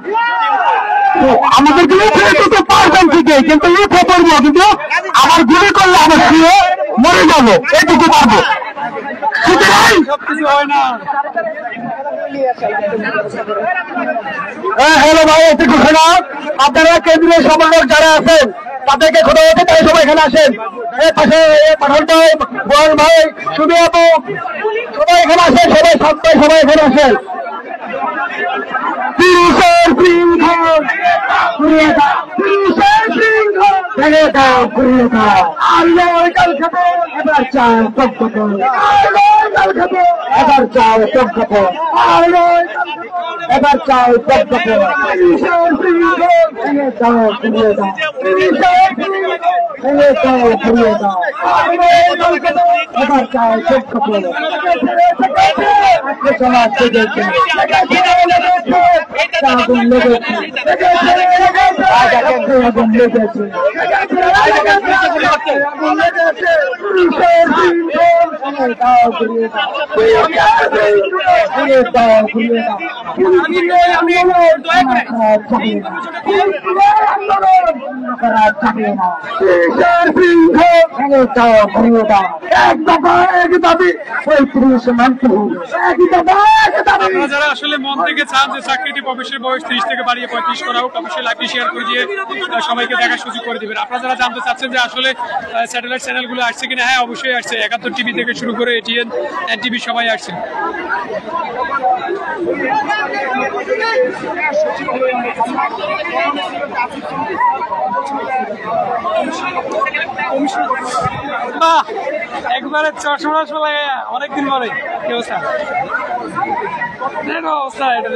আমাদেরকে উঠিয়ে দিতে পারবেন ঠিকই, কিন্তু উঠে পড়বো, কিন্তু আমার গুলি করলে আমার শুয়ে মরে যাবো, এটুকু পারবো। সবকিছু হয় না। হ্যালো ভাই, এটুকু শোনা, আপনারা কেন্দ্রীয় সমন্বয়ক যারা আছেন তাদেরকে খোঁজা হতে তাই সবাই এখানে আসেন। পাঠানটা বল ভাই, শুধু আপু, সবাই এখানে আসেন, সবাই এখানে আসেন। এবার চাও এবার চাও এবার চাও আপনারা যারা আসলে মন থেকে চান যে চাকরিতে প্রবেশের বয়স 30 থেকে বাড়িয়ে 35 করা হোক, অবশ্যই লাইভটি শেয়ার করে দিয়ে সবাইকে দেখার সুযোগ করে দিবেন। আপনারা যারা জানতে চাচ্ছেন যে আসলে স্যাটেলাইট চ্যানেলগুলো আসছে কিনা, হ্যাঁ অবশ্যই আসছে। 71 টিভি থেকে শুরু করে এটিএন, এনটিভি সবাই আসছে। একবারে চশমা অনেকদিন পরে কি অবস্থা? অবস্থা এটা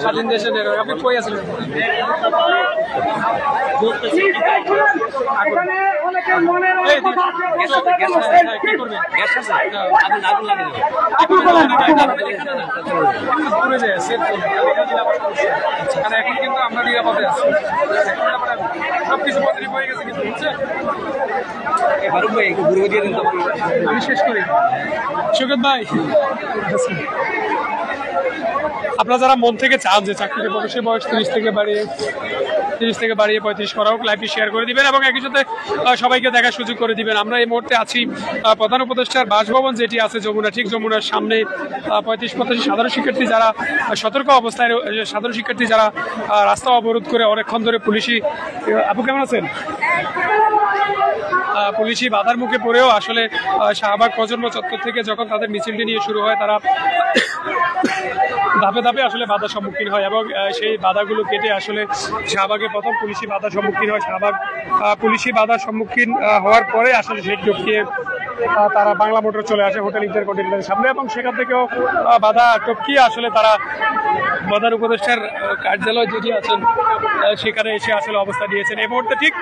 স্বাধীন দেশে আপনি কই আছিলেন? এখন কিন্তু আমরা নিরাপদে আছি, সবকিছু বদলি হয়ে গেছে কিন্তু বুঝছেন। আমি শেষ করি শোকত ভাই, আপনারা যারা মন থেকে চান যে চাকরিতে প্রবেশের বয়স 30 থেকে বাড়িয়ে 35 করা হোক, লাইভটি শেয়ার করে দিবেন এবং একই সাথে সবাইকে দেখার সুযোগ করে দিবেন। আমরা এই মুহূর্তে আছি প্রধান উপদেষ্টার বাসভবন যেটি আছে যমুনা, ঠিক যমুনার সামনে 35-85 সাধারণ শিক্ষার্থী যারা সতর্ক অবস্থায়, সাধারণ শিক্ষার্থী যারা রাস্তা অবরোধ করে অনেকক্ষণ ধরে পুলিশি, আপু কেমন আছেন? পুলিশি বাধার মুখে পড়েও আসলে শাহবাগ প্রজন্ম চত্বর থেকে যখন তাদের মিছিলটি নিয়ে শুরু হয়, তারা ধাপে ধাপে আসলে বাধার সম্মুখীন হয় এবং সেই বাধাগুলো কেটে আসলে শাহবাগে প্রথম পুলিশি বাধার সম্মুখীন হয়। শাহবাগ পুলিশি বাধার সম্মুখীন হওয়ার পরে আসলে শেখ টপকিয়ে তারা বাংলা মোটর চলে আসে হোটেল ইন্টারকন্টিনেন্টালের সামনে এবং সেখান থেকেও বাধা টপকিয়ে আসলে তারা প্রধান উপদেষ্টার কার্যালয় যেটি আছেন সেখানে এসে আসলে অবস্থা নিয়েছেন। এই মুহূর্তে ঠিক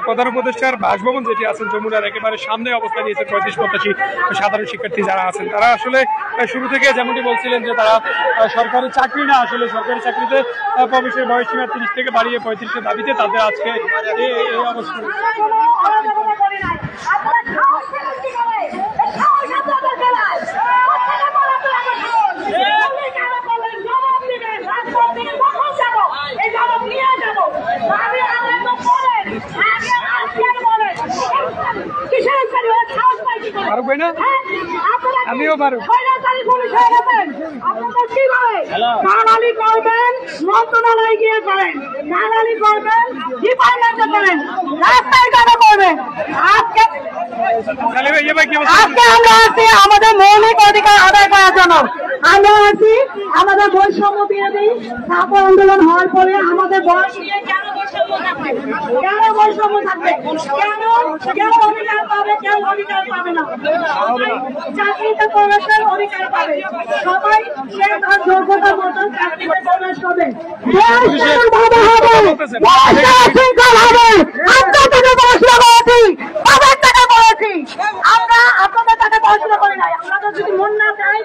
প্রধান উপদেষ্টার বাসভবন যেটি আছেন যমুনার একেবারে সামনে অবস্থা নিয়েছেন 35-85 সাধারণ শিক্ষার্থী যারা আছেন। তারা আসলে শুরু থেকে যেমনটি বলছিলেন যে তারা সরকারি চাকরি না, আসলে সরকারি চাকরিতে প্রবেশের বয়সসীমা 30 থেকে বাড়িয়ে 35-এর দাবিতে তাদের আজকে এই অবস্থা। লাগবে না আমিও পারো দালালি করবেন মন্ত্রণালয়ে গিয়ে করেন, দালালি করবেন ডিপার্টমেন্টে করেন, রাস্তায় কেন করবেন? আজকে আমরা আছি আমাদের মৌলিক অধিকার আদায় করার জন্য। আমরা আছি আমাদের বৈষম্য দিয়ে দিই। ছাত্র আন্দোলন হওয়ার পরে আমাদের বয়স নিয়ে কেন বৈষম্য থাকবে? কেন বৈষম্য থাকবে? কেন অধিকার পাবে, কেন অধিকার পাবে না? চাকরিতে প্রবেশের অধিকার পাবে সবাই, সে তার যোগ্যতার মতো চাকরিতে প্রবেশ করবে। আমরা আপনাদের টাকা পড়াশোনা করি নাই। আপনাদের যদি মন না চায়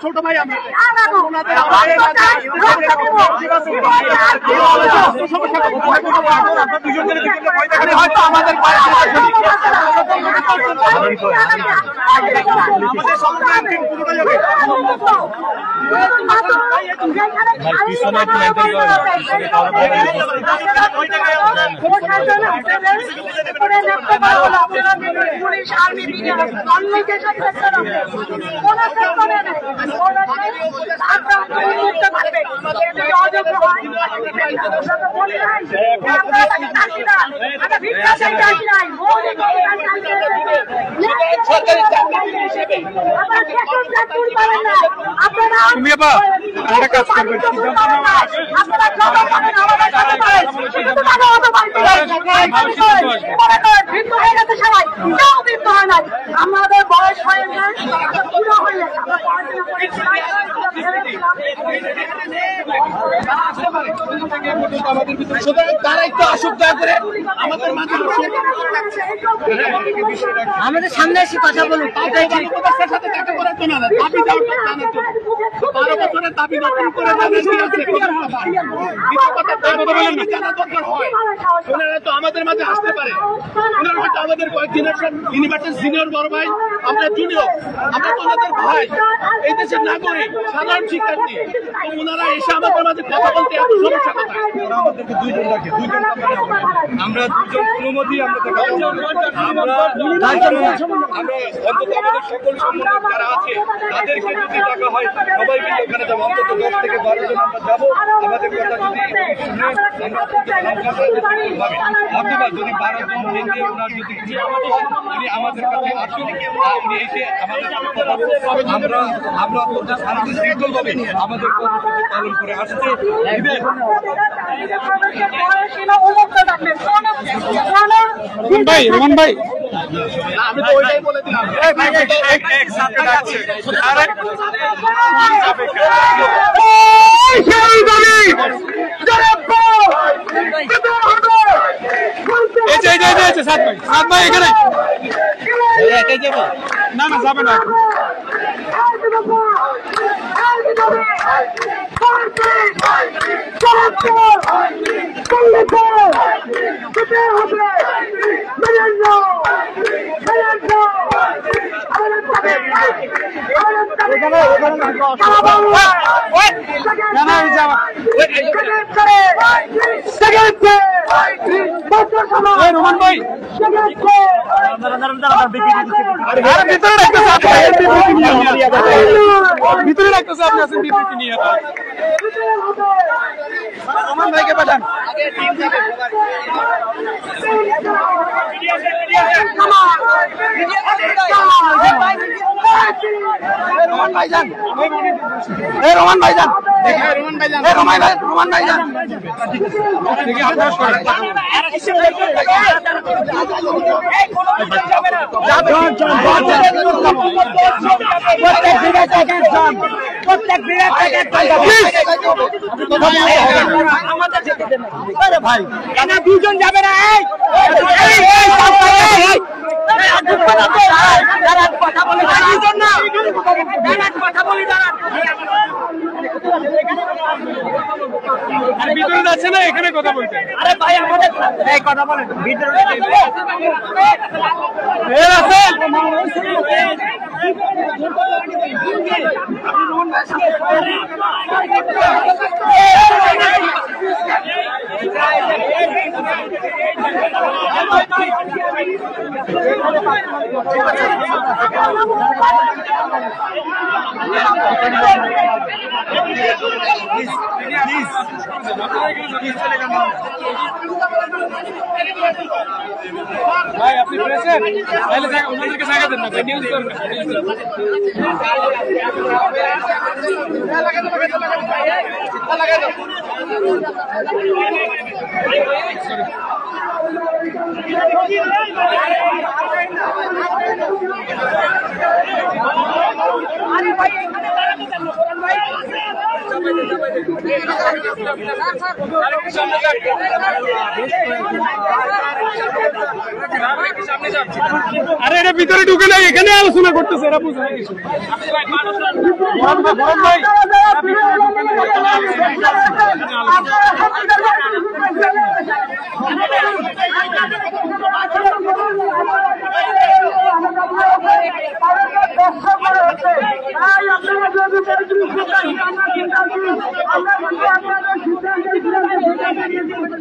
ছোট ভাই আমরা হয়তো আমাদের তুমি একটা কাজ করবে আমাদের বয়স হয়ে যায় পুরো হয়ে যায়। তারা একটু আসুক দয়া করে আমাদের মাঝে আমাদের সামনে এসে কথা বলুন। সাথে দেখা করার জন্য না, দাবি দেওয়ার জন্য 12 বছরের দাবি নতুন করে জানা দরকার হয়। ওনারা তো আমাদের মাঝে আসতে পারে, ওনারা হয়তো আমাদের কয়েক জেনারেশন ইউনিভার্সিটি সিনিয়র বড় ভাই, আমরা জুনিয়র, আমরা তো ওনাদের ভাই, এই দেশের নাগরিক, সাধারণ শিক্ষার্থী। ওনারা এসে আমাদের মাঝে কথা বলতে এত সমস্যা কোথায়? আমাদেরকে দুইজন রাখে, দুইজন আমরা দুজন অনুমতি আমরা অন্তত আমাদের সকল সম্মানিত যারা আছে তাদেরকে যদি ডাকা হয় সবাই মিলে ওখানে যাবো। অন্তত 10 থেকে 12 জন আমরা যাবো। আমাদের কথা যদি অথবা যদি 12 জন থেকে ওনার যদি উনি আমাদের কাছে আসুন, উনি এসে আমাদের আমরা অত্যন্ত শান্তি শৃঙ্খল ভাবে আমাদের কর্মসূচি পালন করে আসতে দিবেন। রোমান ভাই আমি তো ওইটাই বলে দিলাম। সাত ভাই এখানে না না যাবে না। রোমান ভাই ভিতরে রাখতেছে, আপনি আছেন বিবৃতি নিয়ে। রোমান ভাইকে পাঠান। রোমান ভাইজান, রোমান ভাইজান, রোমান ভাইজান দেখি আপনার প্রত্যেক ভাই এখানে দুজন যাবে না। কথা বলি কথা বলি কথা বলেন ভাই আপনি পেরেছেন তাহলে ওনাদেরকে জায়গা দেন না ভাই নিউজ করবেন আরে এটা ভিতরে ঢুকে নাই এখানে আলোচনা করতেছে এরা বুঝে কিছু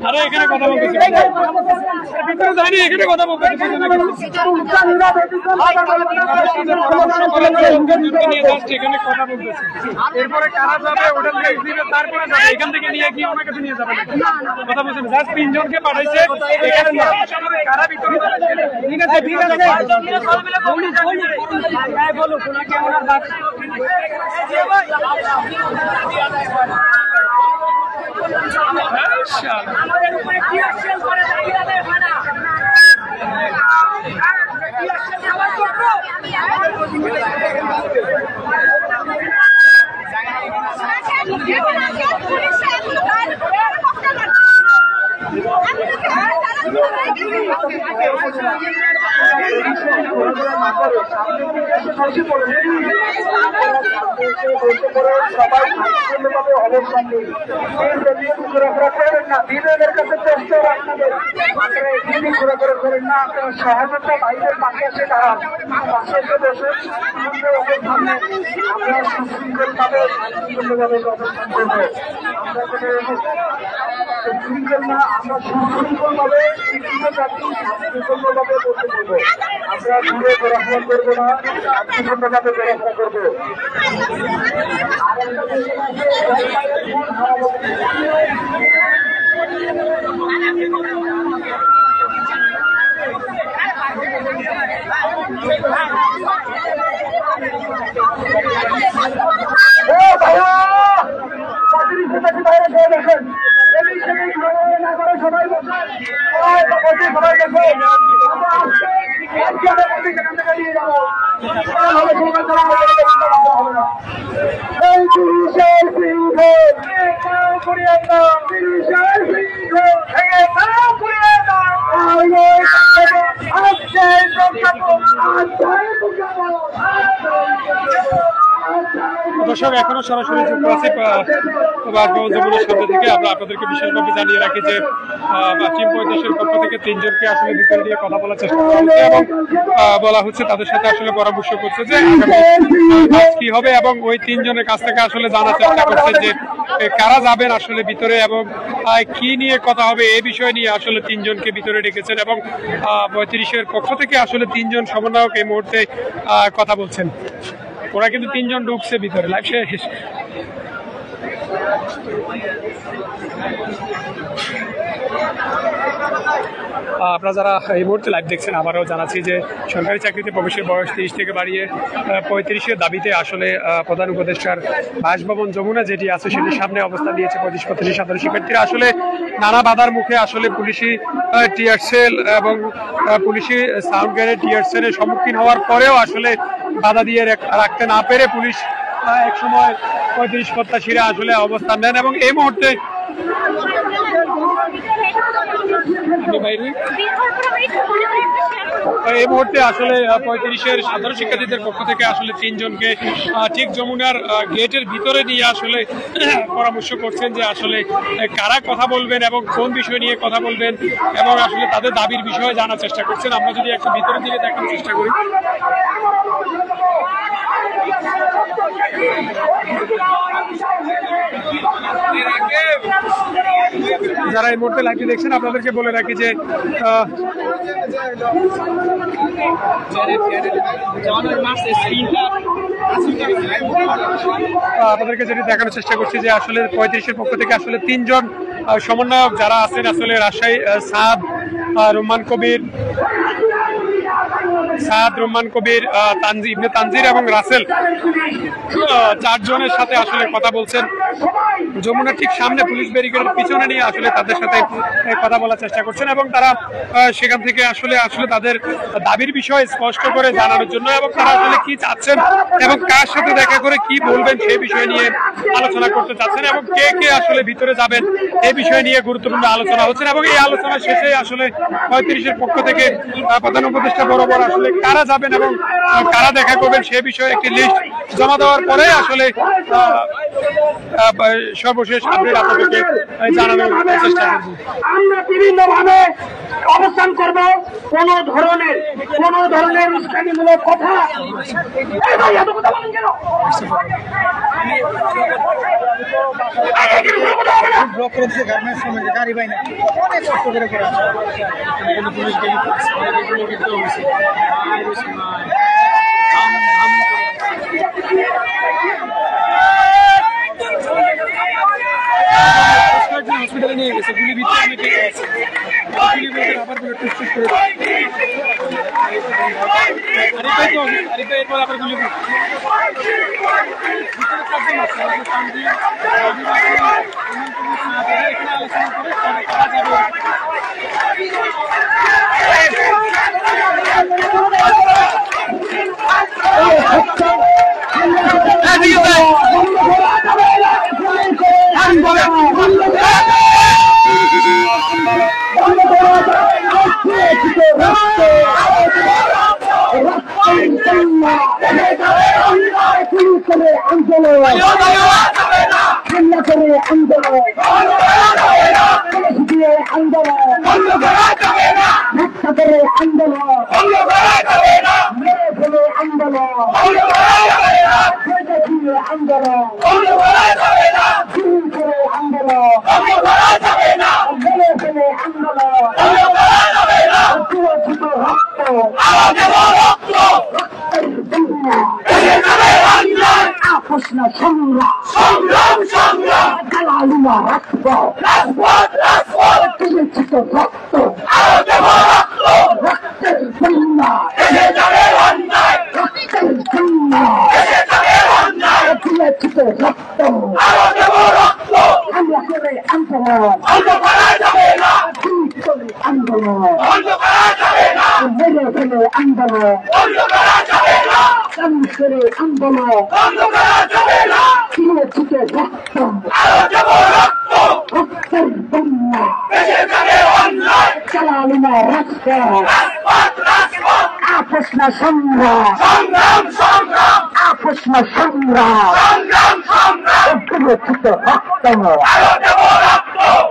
আরে এখানে কথা বলতেছে ভিতরে যায়নি এখানে কথা বলতেছে এখানে কথা বলতেছে এরপরে কারা যাবে ওটা দিবে তারপরে যাবে এখান থেকে নিয়ে কি ওনার কাছে নিয়ে যাবে কথা বলছেন জাস্ট 3 জনকে পাঠাইছে এখানে কারা ভিতরে ঠিক আছে ঠিক আছে বলো ওনাকে আমরা বাদ আমাদের উপরে কি অ্যাকশন করে দাঁড়িয়ে ভাড়া কি অ্যাকশন নেওয়ার জন্য ঘোরাফেরা করবেন না বিনোদের কাছে চেষ্টা আপনাদের ঘোরাফেরা করেন না আপনারা সহজতা বাইরের পাশে এসে দাঁড়ান পাশে এসে বসে আমরা সুশৃঙ্খল ভাবে অবস্থান করবো শৃঙ্খল না আমরা সুশৃঙ্খল ভাবে শান্তিপূর্ণ ভাবে বসে করবো আমরা দূরে ঘোরাফেরা করবো না শান্তিপূর্ণ ভাবে ঘোরাফেরা করবো সবাই বসে সবাই দেখো দর্শক এখনো সরাসরি যুক্ত আছে বাসভবন যমুনার সামনে থেকে আমরা আপনাদেরকে বিশেষভাবে জানিয়ে রাখি যে টিম 35-এর পক্ষ থেকে 3 জনকে আসলে ভিতরে দিয়ে কথা বলার চেষ্টা করা হচ্ছে এবং বলা হচ্ছে তাদের সাথে আসলে পরামর্শ করছে যে কাজ কি হবে এবং ওই 3 জনের কাছ থেকে আসলে জানার চেষ্টা করছে যে কারা যাবেন আসলে ভিতরে এবং কি নিয়ে কথা হবে এই বিষয় নিয়ে আসলে 3 জনকে ভিতরে ডেকেছেন এবং 35-এর পক্ষ থেকে আসলে 3 জন সমন্বয়ক এই মুহূর্তে কথা বলছেন। ওরা কিন্তু 3 জন ঢুকছে ভিতরে লাইভ শেষ। আপনারা যারা এই মুহূর্তে লাইভ দেখছেন আবারও জানাচ্ছি যে সরকারি চাকরিতে প্রবেশের বয়স 30 থেকে বাড়িয়ে 35-এর দাবিতে আসলে প্রধান উপদেষ্টার বাসভবন যমুনা যেটি আছে সেটির সামনে অবস্থান নিয়েছে 35-35 সাধারণ শিক্ষার্থীরা। আসলে নানা বাধার মুখে আসলে পুলিশি টিয়ার সেল এবং পুলিশি সাউন্ড গ্রেনেড টিয়ার সেলের সম্মুখীন হওয়ার পরেও আসলে বাধা দিয়ে রাখতে না পেরে পুলিশ এক সময় 35 প্রত্যাশীরা আসলে অবস্থান নেন এবং এই মুহূর্তে এই মুহূর্তে আসলে 35-এর সাধারণ শিক্ষার্থীদের পক্ষ থেকে আসলে 3 জনকে ঠিক যমুনার গেটের ভিতরে নিয়ে আসলে পরামর্শ করছেন যে আসলে কারা কথা বলবেন এবং কোন বিষয় নিয়ে কথা বলবেন এবং আসলে তাদের দাবির বিষয়ে জানার চেষ্টা করছেন। আমরা যদি একটু ভিতরের দিকে দেখার চেষ্টা করি, যারা এই মুহূর্তে লাইভটি দেখছেন আপনাদেরকে বলে রাখি যে আপনাদেরকে যেটি দেখানোর চেষ্টা করছি যে আসলে 35-এর পক্ষ থেকে আসলে 3 জন সমন্বয়ক যারা আছেন আসলে রাজশাহী সাদ রহমান কবির ইবনে তানজির এবং রাসেল 4 জনের সাথে আসলে কথা বলছেন। যমুনার ঠিক সামনে পুলিশ ব্যারিকেডের পিছনে নিয়ে আসলে তাদের সাথে কথা বলার চেষ্টা করছেন এবং তারা সেখান থেকে আসলে তাদের দাবির বিষয়ে স্পষ্ট করে জানানোর জন্য এবং তারা আসলে কি চাচ্ছেন এবং কার সাথে দেখা করে কি বলবেন সেই বিষয় নিয়ে আলোচনা করতে চাচ্ছেন এবং কে কে আসলে ভিতরে যাবেন এই বিষয় নিয়ে গুরুত্বপূর্ণ আলোচনা হচ্ছেন এবং এই আলোচনা শেষে আসলে 35-এর পক্ষ থেকে প্রধান উপদেষ্টা বরাবর আসলে কারা যাবেন এবং কারা দেখা করবেন সে বিষয়ে একটি লিস্ট জমা দেওয়ার পরে আসলে সর্বশেষ আপডেট আপনাদেরকে জানানোর চেষ্টা করব। আমরা বিভিন্ন ভাবে অবস্থান করব, কোন ধরনের উস্কানিমূলক কথা ব্লক করে দিচ্ছে গার্মেন্টস শ্রমিক গাড়ি পাই না অনেক কষ্ট করে করা পুলিশ হসপিটালে নিয়ে গেছে গুলি ভিতরে অনেকে আবার এরপর আবার গুলি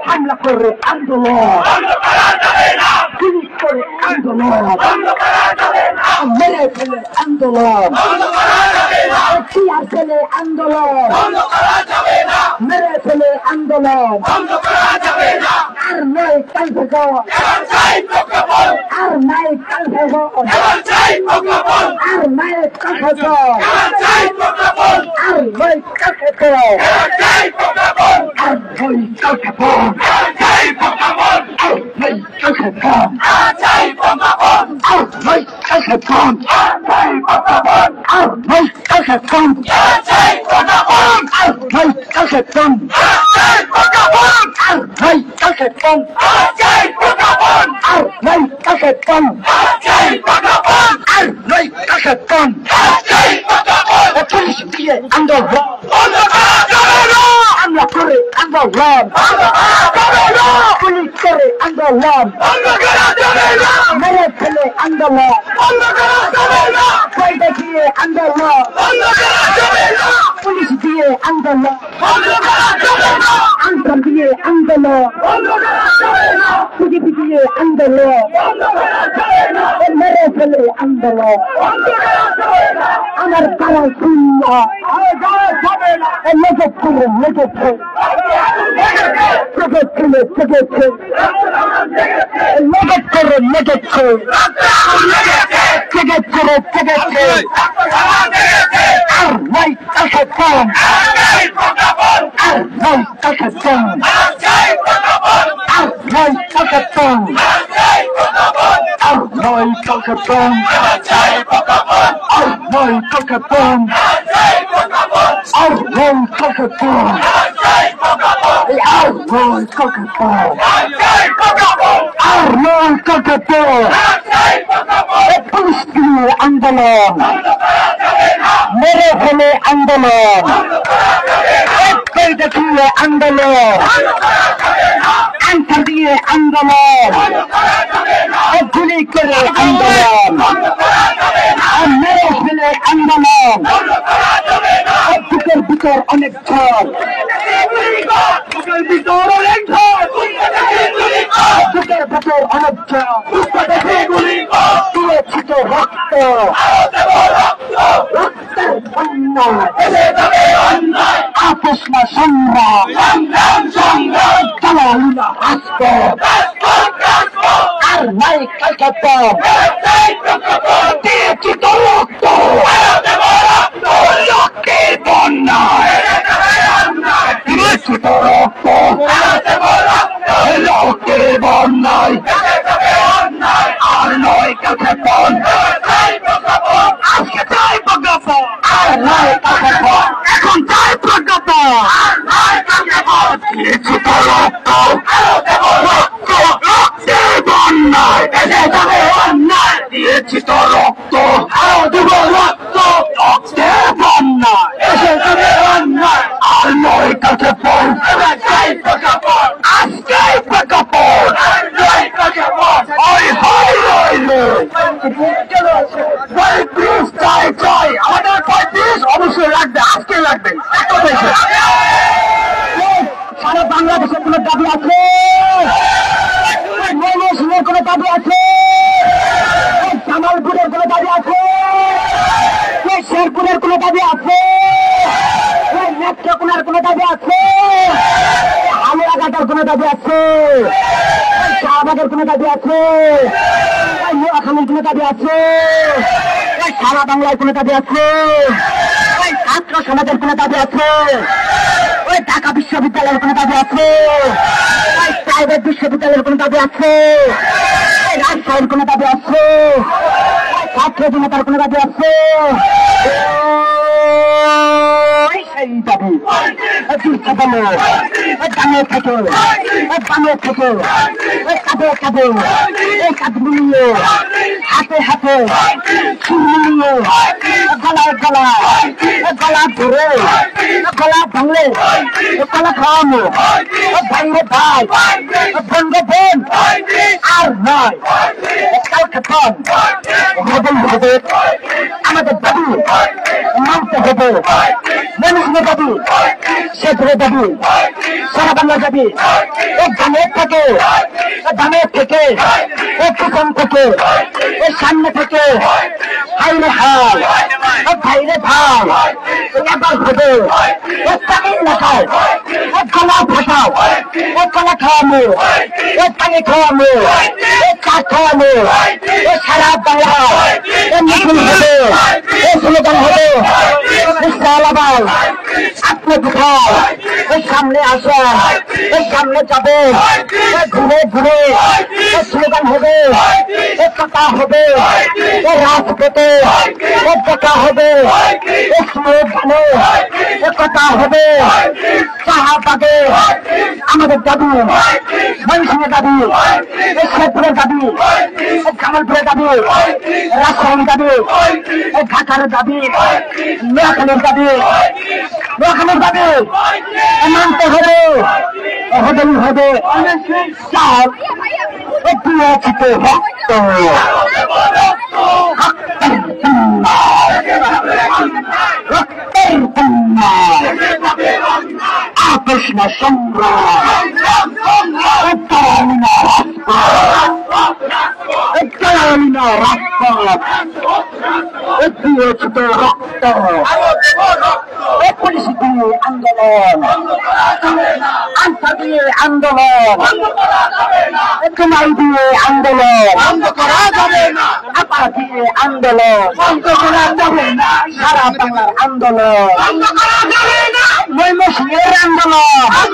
হামলা করে আন্দোলন করে আন্দোলন মেরে ফেলে আন্দোলন ফেলে আন্দোলন মেরে ফেলে আন্দোলন আর নয় কাল থেকে আর নাই কাল থেকে আর নাই কাল থেকে আর নয় কাল থেকে আর নয় কাল থেকে আন্দোলন আন্দোলন কয়টা দিয়ে আন্দোলন পুলিশ দিয়ে আন্দোলন আনসার দিয়ে আন্দোলন বিজেপি দিয়ে আন্দোলন মেরে ফেলে আন্দোলন আমার তারা শূন্য লেগে ছিল লেগেছে লেগেছে লেগেছে আর নাই তাকে কম আর নাই তাকে কম আর নাই তাকে কম আর নাই তাকে কম আর নাই তাকে কম আর নাই তাকে কম আর নাই তাকে কম আর নাই তাকে কম পুলিশ দিয়ে আন্দোলন মেরে ফেলে আন্দোলন দিয়ে আন্দোলন আনসার দিয়ে আন্দোলন গুলি করে আন্দোলন মেরে ফেলে আন্দোলন বুকের ভিতর অনেক ঝড় বুকের ভিতর অনেক ঝড় বুকের ভিতর অনেক ঝড় দিয়েছিল রক্ত রক্তের বন্যা আপোষ না সংগ্রাম চালালু না হাসত আর নাই কালকে দিয়েছি তো রক্ত রক্তের বন্যায় দিয়েছি তো রক্ত রক্তের বন্যায় আর নয় কাছে পণ আজকে তাই প্রজ্ঞাপন আর নয় কাছে পণ এখন তাই প্রজ্ঞাপন দিয়েছি তো রক্ত রক্তের বন্যায় দিয়েছি তো রক্ত দেব রক্ত রক্তের বন্যায় আর নয় কাছে পণ আজকে প্রজ্ঞাপন আমাদের 35 অবশ্যই লাগবে আজকে লাগবে সারা বাংলাদেশের কোন দাবি আছে ময়মনসিংহের কোন দাবি আছে জামালপুরের কোন দাবি আছে শেরপুরের কোন দাবি আছে নেত্রকোনার কোন দাবি আছে হালুয়াঘাটের কোন দাবি আছে শাহবাগের কোন দাবি আছে নোয়াখালীর কোন দাবি আছে সারা বাংলায় কোন দাবি আছে ছাত্র সমাজের কোন দাবি আছে ওই ঢাকা বিশ্ববিদ্যালয়ের কোন দাবি আছে প্রাইভেট বিশ্ববিদ্যালয়ের কোন দাবি আছে রাজশাহীর কোন দাবি আছে ছাত্র জনতার কোন দাবি আছে সেই দাবি দামে থেকে দামে থেকে কাঁধে কাঁধে কাঁধ মিলিয়ে হাতে হাতে সুর মিলিয়ে গলায় গলায় গলা ধরে গলা ভাঙলে গলা খাওয়ানো ভাইরে ভাই বন্ধু বোন আর নয় কালকে ফোন হবে হবে আমাদের দাবি মানতে হবে মানুষের দাবি সেতুরে দাবি সারা বাংলা দাবি দামের থেকে পিছন থেকে সামনে থেকে হাইরে হাল ভাইরে ভাই এবার হবে তামিল লেখায় গলা ফাটাও গলা খাওয়ানো পানি খাওয়ানো চা খাওয়ানো সারা বাংলা মিছিল হবে স্লোগান হবে ইসলামাবাদ আপনি কোথায় সামনে আসেন সামনে যাবেন ঘুরে ঘুরে স্লোগান হবে কথা হবে রাজপথে দেখা হবে স্লোগানে কথা হবে শাহবাগে আমাদের দাবি ময়মনসিংহের দাবি শেরপুরের দাবি জামালপুরের দাবি রাজশাহীর দাবি ঢাকার দাবি নোয়াখালীর দাবি মানতে হবে হবেই হবে দিয়েছি তো রক্ত কৃষ্ণ সংগ্রাম উত্তরালীনা রাজপথ দিয়েছে তো রক্ত পুলিশ দিয়ে আন্দোলন আনসার দিয়ে আন্দোলন তোমায় দিয়ে আন্দোলন আপা দিয়ে আন্দোলন সারা বাংলার আন্দোলন ময়মনসিংহের আন্দোলন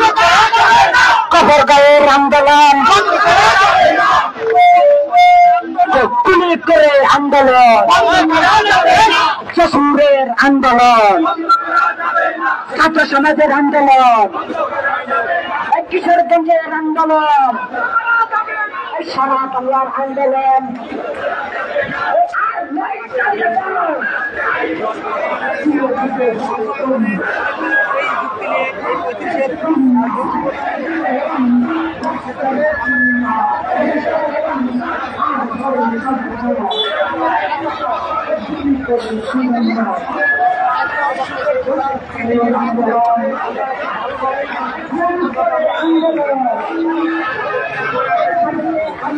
কবরগাঁওয়ের আন্দোলন গুলি করে আন্দোলন শ্বশুরের আন্দোলন ছাত্র সমাজের আন্দোলন কিশোরগঞ্জের আন্দোলন সারা বাংলার আন্দোলন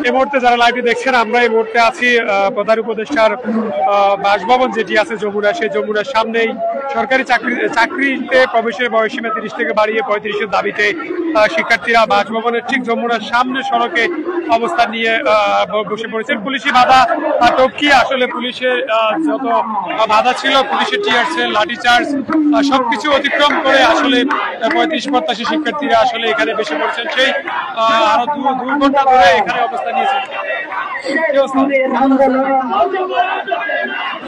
এই মুহূর্তে যারা লাইভে দেখছেন, আমরা এই মুহূর্তে আছি প্রধান উপদেষ্টার বাসভবন যেটি আছে যমুনা, সেই যমুনার সামনেই সরকারি চাকরিতে প্রবেশের বয়সীমা 30 থেকে বাড়িয়ে 35-এর দাবিতে শিক্ষার্থীরা বাসভবনের ঠিক যমুনার সামনে সড়কে অবস্থান নিয়ে বসে পড়েছেন। পুলিশি বাধা টপকিয়ে আসলে পুলিশের যত বাধা ছিল, পুলিশের টিয়ার সেল, লাঠিচার্জ সবকিছু অতিক্রম করে আসলে 35-85 শিক্ষার্থীরা আসলে এখানে বসে পড়েছেন। সেই আরো 2 ঘন্টা ধরে এখানে অবস্থান নিয়েছেন।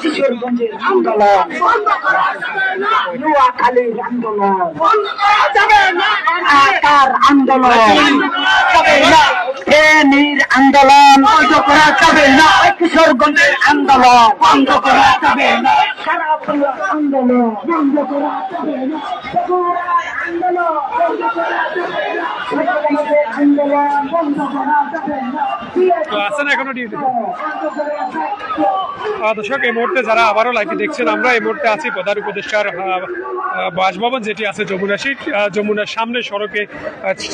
কিশোরগঞ্জের আন্দোলন, নোয়াখালীর আন্দোলন, ঢাকার আন্দোলন, ফেনীর আন্দোলন বন্ধ করা যাবে না, কিশোরগঞ্জের আন্দোলন বন্ধ করা যাবে না, সারা বাংলার আন্দোলন বন্ধ করা যাবে না, আন্দোলন বন্ধ করা যাবে না, আন্দোলন বন্ধ করা যাবে না। দর্শক, এই মুহূর্তে যারা আবারও লাইভে দেখছেন, আমরা এই মুহূর্তে আছি প্রধান উপদেষ্টার বাসভবন যেটি আছে যমুনার সামনে সড়কে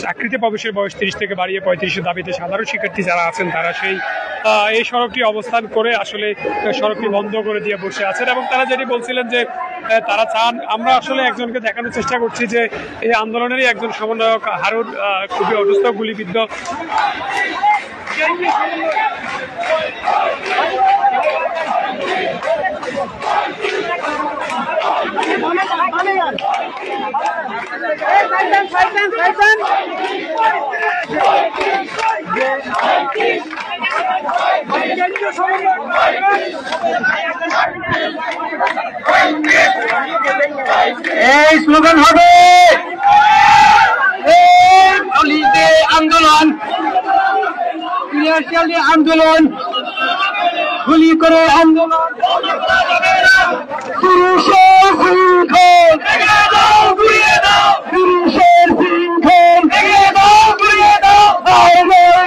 চাকরিতে প্রবেশের বয়স 30 থেকে বাড়িয়ে 35-এর দাবিতে সাধারণ শিক্ষার্থী যারা আছেন তারা এই সড়কটি অবস্থান করে আসলে সড়কটি বন্ধ করে দিয়ে বসে আছেন। এবং তারা যেটি বলছিলেন যে তারা চান, আমরা আসলে একজনকে দেখানোর চেষ্টা করছি যে এই আন্দোলনেরই একজন সমন্বয়ক হারুন খুবই অসুস্থ, গুলিবিদ্ধ। এই স্লোগান হবে, আন্দোলন, আন্দোলন, গুলি করে আন্দোলন, পুরুষের শৃঙ্খল, পুরুষের শৃঙ্খল,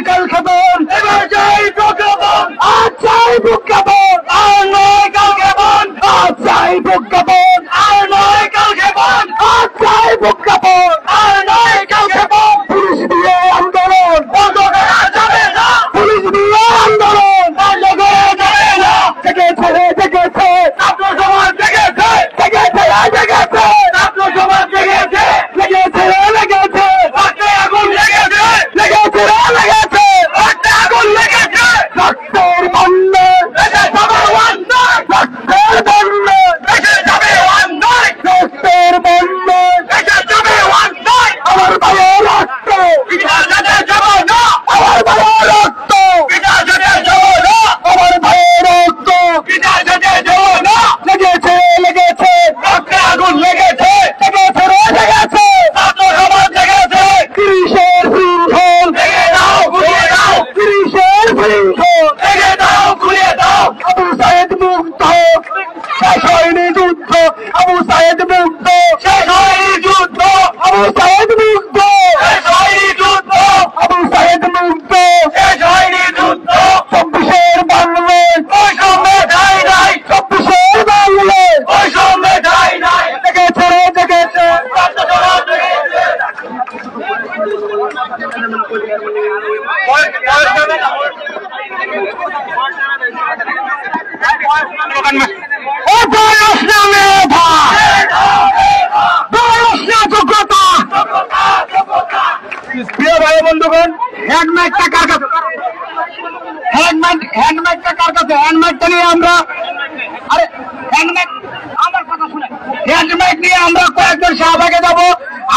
কাল খাবন, এবার যাই প্রজ্ঞাপন, আজ চাই প্রজ্ঞাপন, আর নয় কাল খাবন, আজ চাই প্রজ্ঞাপন, আর নয় কাল খাবন, আজ চাই প্রজ্ঞাপন, আর নয় কাল খাবন। পুলিশ দিয়ে আন্দোলন বন্ধ করা যাবে না, পুলিশ দিয়ে আন্দোলন বন্ধ করা যাবে না। জেগেছে জেগেছে ছাত্র সমাজ, জেগেছে জেগেছে জেগেছে ছাত্র সমাজ, জেগেছে লেগেছে লেগেছে রক্তে আগুন লেগেছে, লেগেছে লেগেছে রক্তে আগুন লেগেছে। রক্তের বন্যে দেশে যাবে অন্যায়, রক্তের বন্যে দেশে যাবে অন্যায়, রক্তের বন্যে দেশে যাবে অন্যায়। আমার ভাইয়ের রক্ত বিধানে যাব না, আমার ভাইয়ের রক্ত বিধানে যাব না, আমার ভাইয়ের রক্ত বিধানে যাব না। লেগেছে লেগেছে রক্তে আগুন লেগেছে, লেগেছে লেগেছে ছাত্র সমাজ, লেগেছে তিরিশের শৃঙ্খল, ভেঙে দাও ঘুরিয়ে দাও, তিরিশের শৃঙ্খল ভেঙে দাও ঘুরিয়ে দাও। আবু সাইদ মুক্ত, শেষ হয়নি যুদ্ধ, আবু সাইদ মুক্ত, শেষ হয়নি যুদ্ধ, আবু সাইদ মুক্ত, শেষ হয়নি যুদ্ধ, আবু সাইদ মুক্ত, শেষ হয়নি যুদ্ধ। 24-এর বাংলায় বৈষম্যে ঠাঁই নাই, 24-এর বাংলায় বৈষম্যে ঠাঁই নাই। জেগেছে জেগেছে ছাত্র সমাজ, জেগেছে প্রিয় ভাই বন্ধুগণ, হ্যান্ডমাইকটা কার কাছে? হ্যান্ডমাইকটা কার কাছে? হ্যান্ডমাইকটা নিয়ে আমরা হ্যান্ডমাইক নিয়ে আমরা কয়েকজন শাহবাগে যাবো।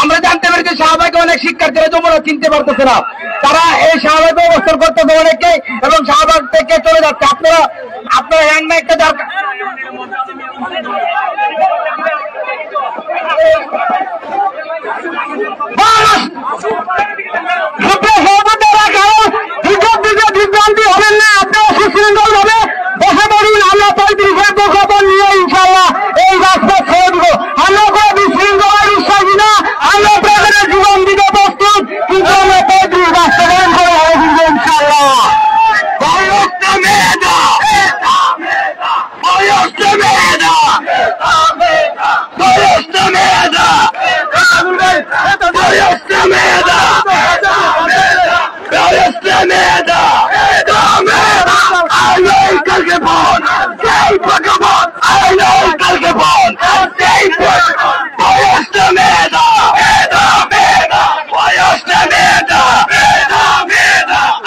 আমরা জানতে পেরেছি শাহবাগে অনেক শিক্ষার্থীরা যমুনা চিনতে পারতেছে না, তারা এই শাহবাগে অবস্থান করতেছে অনেকেই এবং শাহবাগ থেকে চলে যাচ্ছে। আপনারা হ্যান্ডমাইকটা দরকার। বিভ্রান্তি হবেন না, আপনারা সুশৃঙ্খল ভাবে বসে পড়ুন। আমরা 35-এর প্রজ্ঞাপন নিয়ে ইনশাআল্লাহ এই রাস্তা ছেড়ে দিব। আমরা কোনো বিশৃঙ্খলায় বিশ্বাসী না, আমরা আপনাদের জীবন দিতে প্রস্তুত, কিন্তু আমরা 35 বাস্তবায়ন করে হয়ে দিব ইনশাআল্লাহ।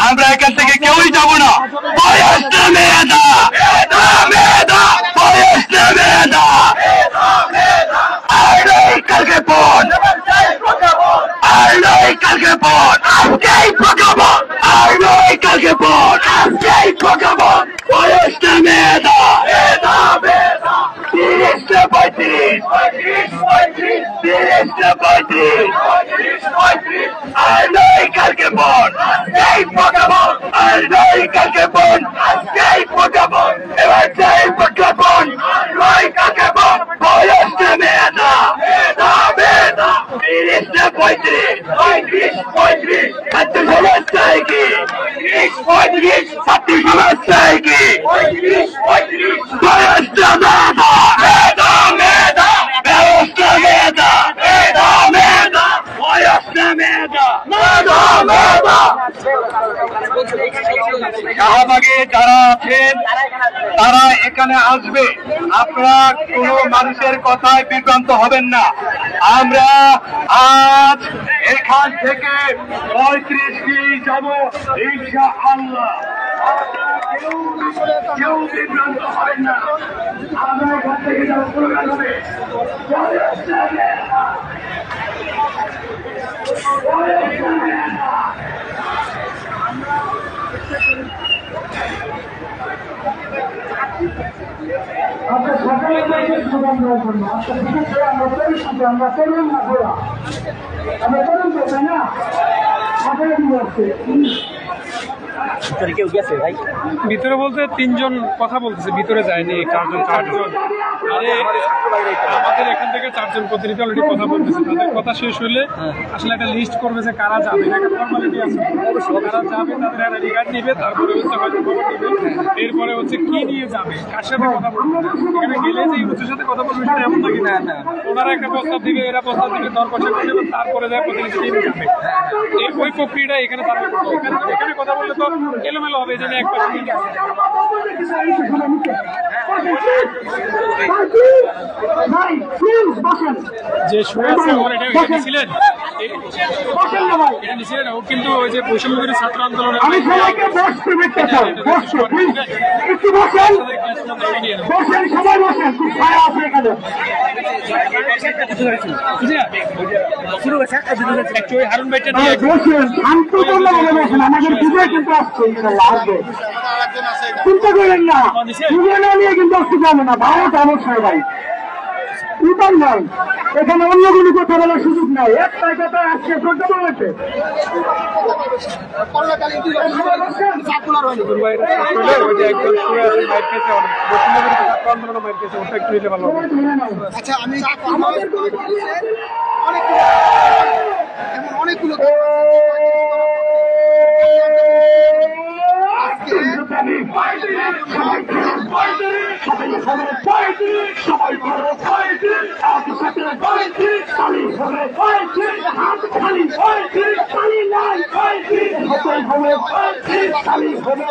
আমরা এখান থেকে কেউই যাব না। শাহবাগে যারা আছেন তারা এখানে আসবে, আপনারা কোন মানুষের কথায় বিভ্রান্ত হবেন না। আমরা আজ এখান থেকে 35টি যাব ইনশাআল্লাহ। কেউ বিভ্রান্ত হবেন না, আমরা এখান থেকে যাবো প্রোগ্রাম হবে। আপনার সকালে প্রোগ্রাম দেওয়ার জন্য আপনার দিকে আমরা পরিস্থিতি আমরা তরুণ না ঘোরা আমরা তরুণ তো তাই না আপনারা কি বলছে ভিতরে বলতে 3 জন কথা বলতেছে, ভিতরে যায়নি 4 জন। আরে আমাদের এখান থেকে 4 জন প্রতিনিধি অলরেডি কথা বলতেছে, তাদের কথা শেষ হলে আসলে একটা লিস্ট করবে যে কারা যাবে, একটা ফর্মালিটি আছে। কারা যাবে তাদের একটা রিগার্ড নিবে, তারপরে হচ্ছে হয়তো খবর নিবে, এরপরে হচ্ছে কি নিয়ে যাবে, কার সাথে কথা বলবে। এখানে গেলে যে ইউথের সাথে কথা বলবে সেটা এমন নাকি না, ওনারা একটা প্রস্তাব দিবে, এরা প্রস্তাব দিবে, দর কষা করবে, তারপরে যায় প্রতিনিধি টিম যাবে। ওই প্রক্রিয়াটা এখানে তারপরে এখানে কথা বললে তো এলোমেলো হবে, যেন এক পাশে যে শুয়ে আছে এটা নিয়েছিলেন, এটা নিয়েছিলেন ও কিন্তু ওই যে বৈষম্যবিরোধী ছাত্র আন্দোলনের হারুন ভাইটা নিয়ে চিন্তা করেন না, নিয়ে কিন্তু অসুবিধা হবে না। ভারত অবশ্যই ভাই উপায় নাই, এখানে অন্য কোনো কথা বলার সুযোগ নাই। একটাই কথা আজকে প্রজ্ঞাপন হয়েছে আচ্ছা আমি অনেকগুলো সবাই হতেই হবে, খালি হবে,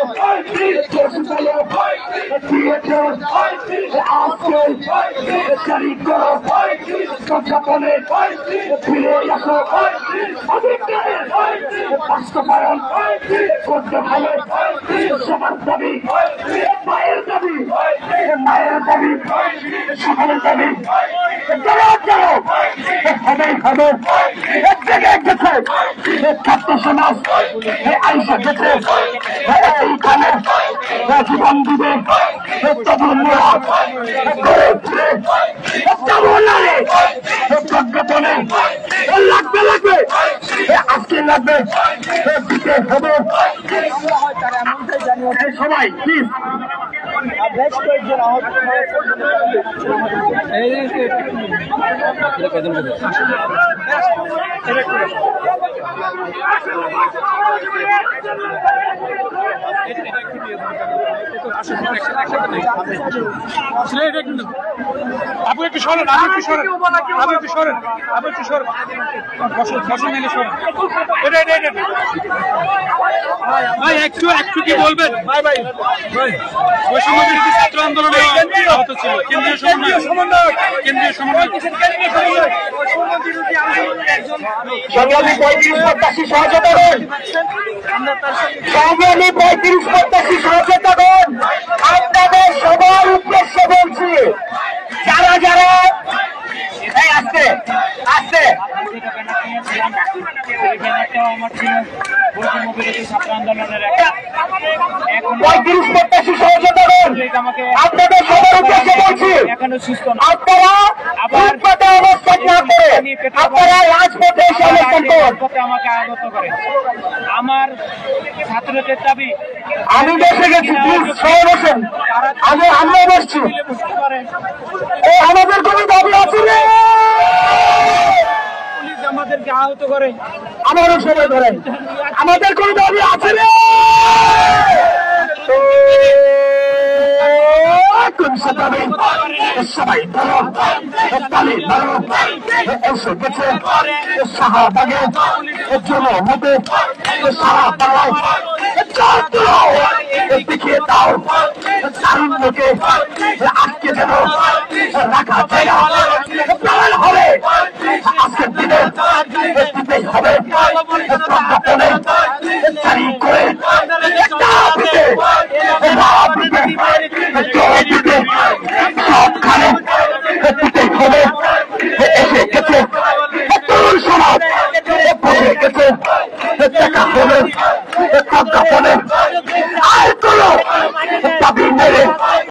আজকে জারি করো প্রজ্ঞাপনে ফিরে আসো, বাস্তবায়ন করতে হবে সবার দাবি, মায়ের দাবি, মায়ের দাবি, সকলের দাবি, হবে হবে জেগে গেছে ছাত্র সমাজ, আইসা গেছে এইখানে জীবন দিবে, প্রজ্ঞাপনে লাগবে লাগবে, আজকে লাগবে, দিতে হবে সবাই প্লিজ। বেশ কয়েকজন আহত আপু একটু সরেন, আপু একটু সরেন, আপু একটু সরেন, আপু একটু সরেন, বসে মিলে সরেন। ভাই একটু একটু কি বলবেন? ভাই ভাই বৈষম্য বিরোধী ছাত্র আন্দোলনে আহত ছিল কেন্দ্রীয় সমন্বয়, কেন্দ্রীয় সমন্বয় সংগ্রামী 35-87 সহযোগিতাগণ, সংগ্রামী 35-87 সহযোগিতাগণ, আপনাদের সবার উদ্দেশ্যে বলছি, যারা যারা আসতে আসতে 35-87 সহযোগিতাগণ, আপনাদের সবার উদ্দেশ্যে বলছি, আপনারা ফুটপাতে অবস্থান না করে আপনারা রাজপথে এসে অবস্থান করুন। আমাকে আগত করে আমার ছাত্রদের দাবি, আমি বসে গেছি, প্লিজ সবাই বসেন, আমরা বসছি, আমাদের কোন দাবি আছে না, পুলিশ আমাদেরকে আহত করে, আমারও সবাই ধরেন, আমাদের কোন দাবি আছে না, সবাই ধরো, তালি ধরো, এসে গেছে শাহবাগে জনমতে সারা বাংলায় দেখিয়ে দাও তারুণ্যকে আজকে যেন রাখা যায় না।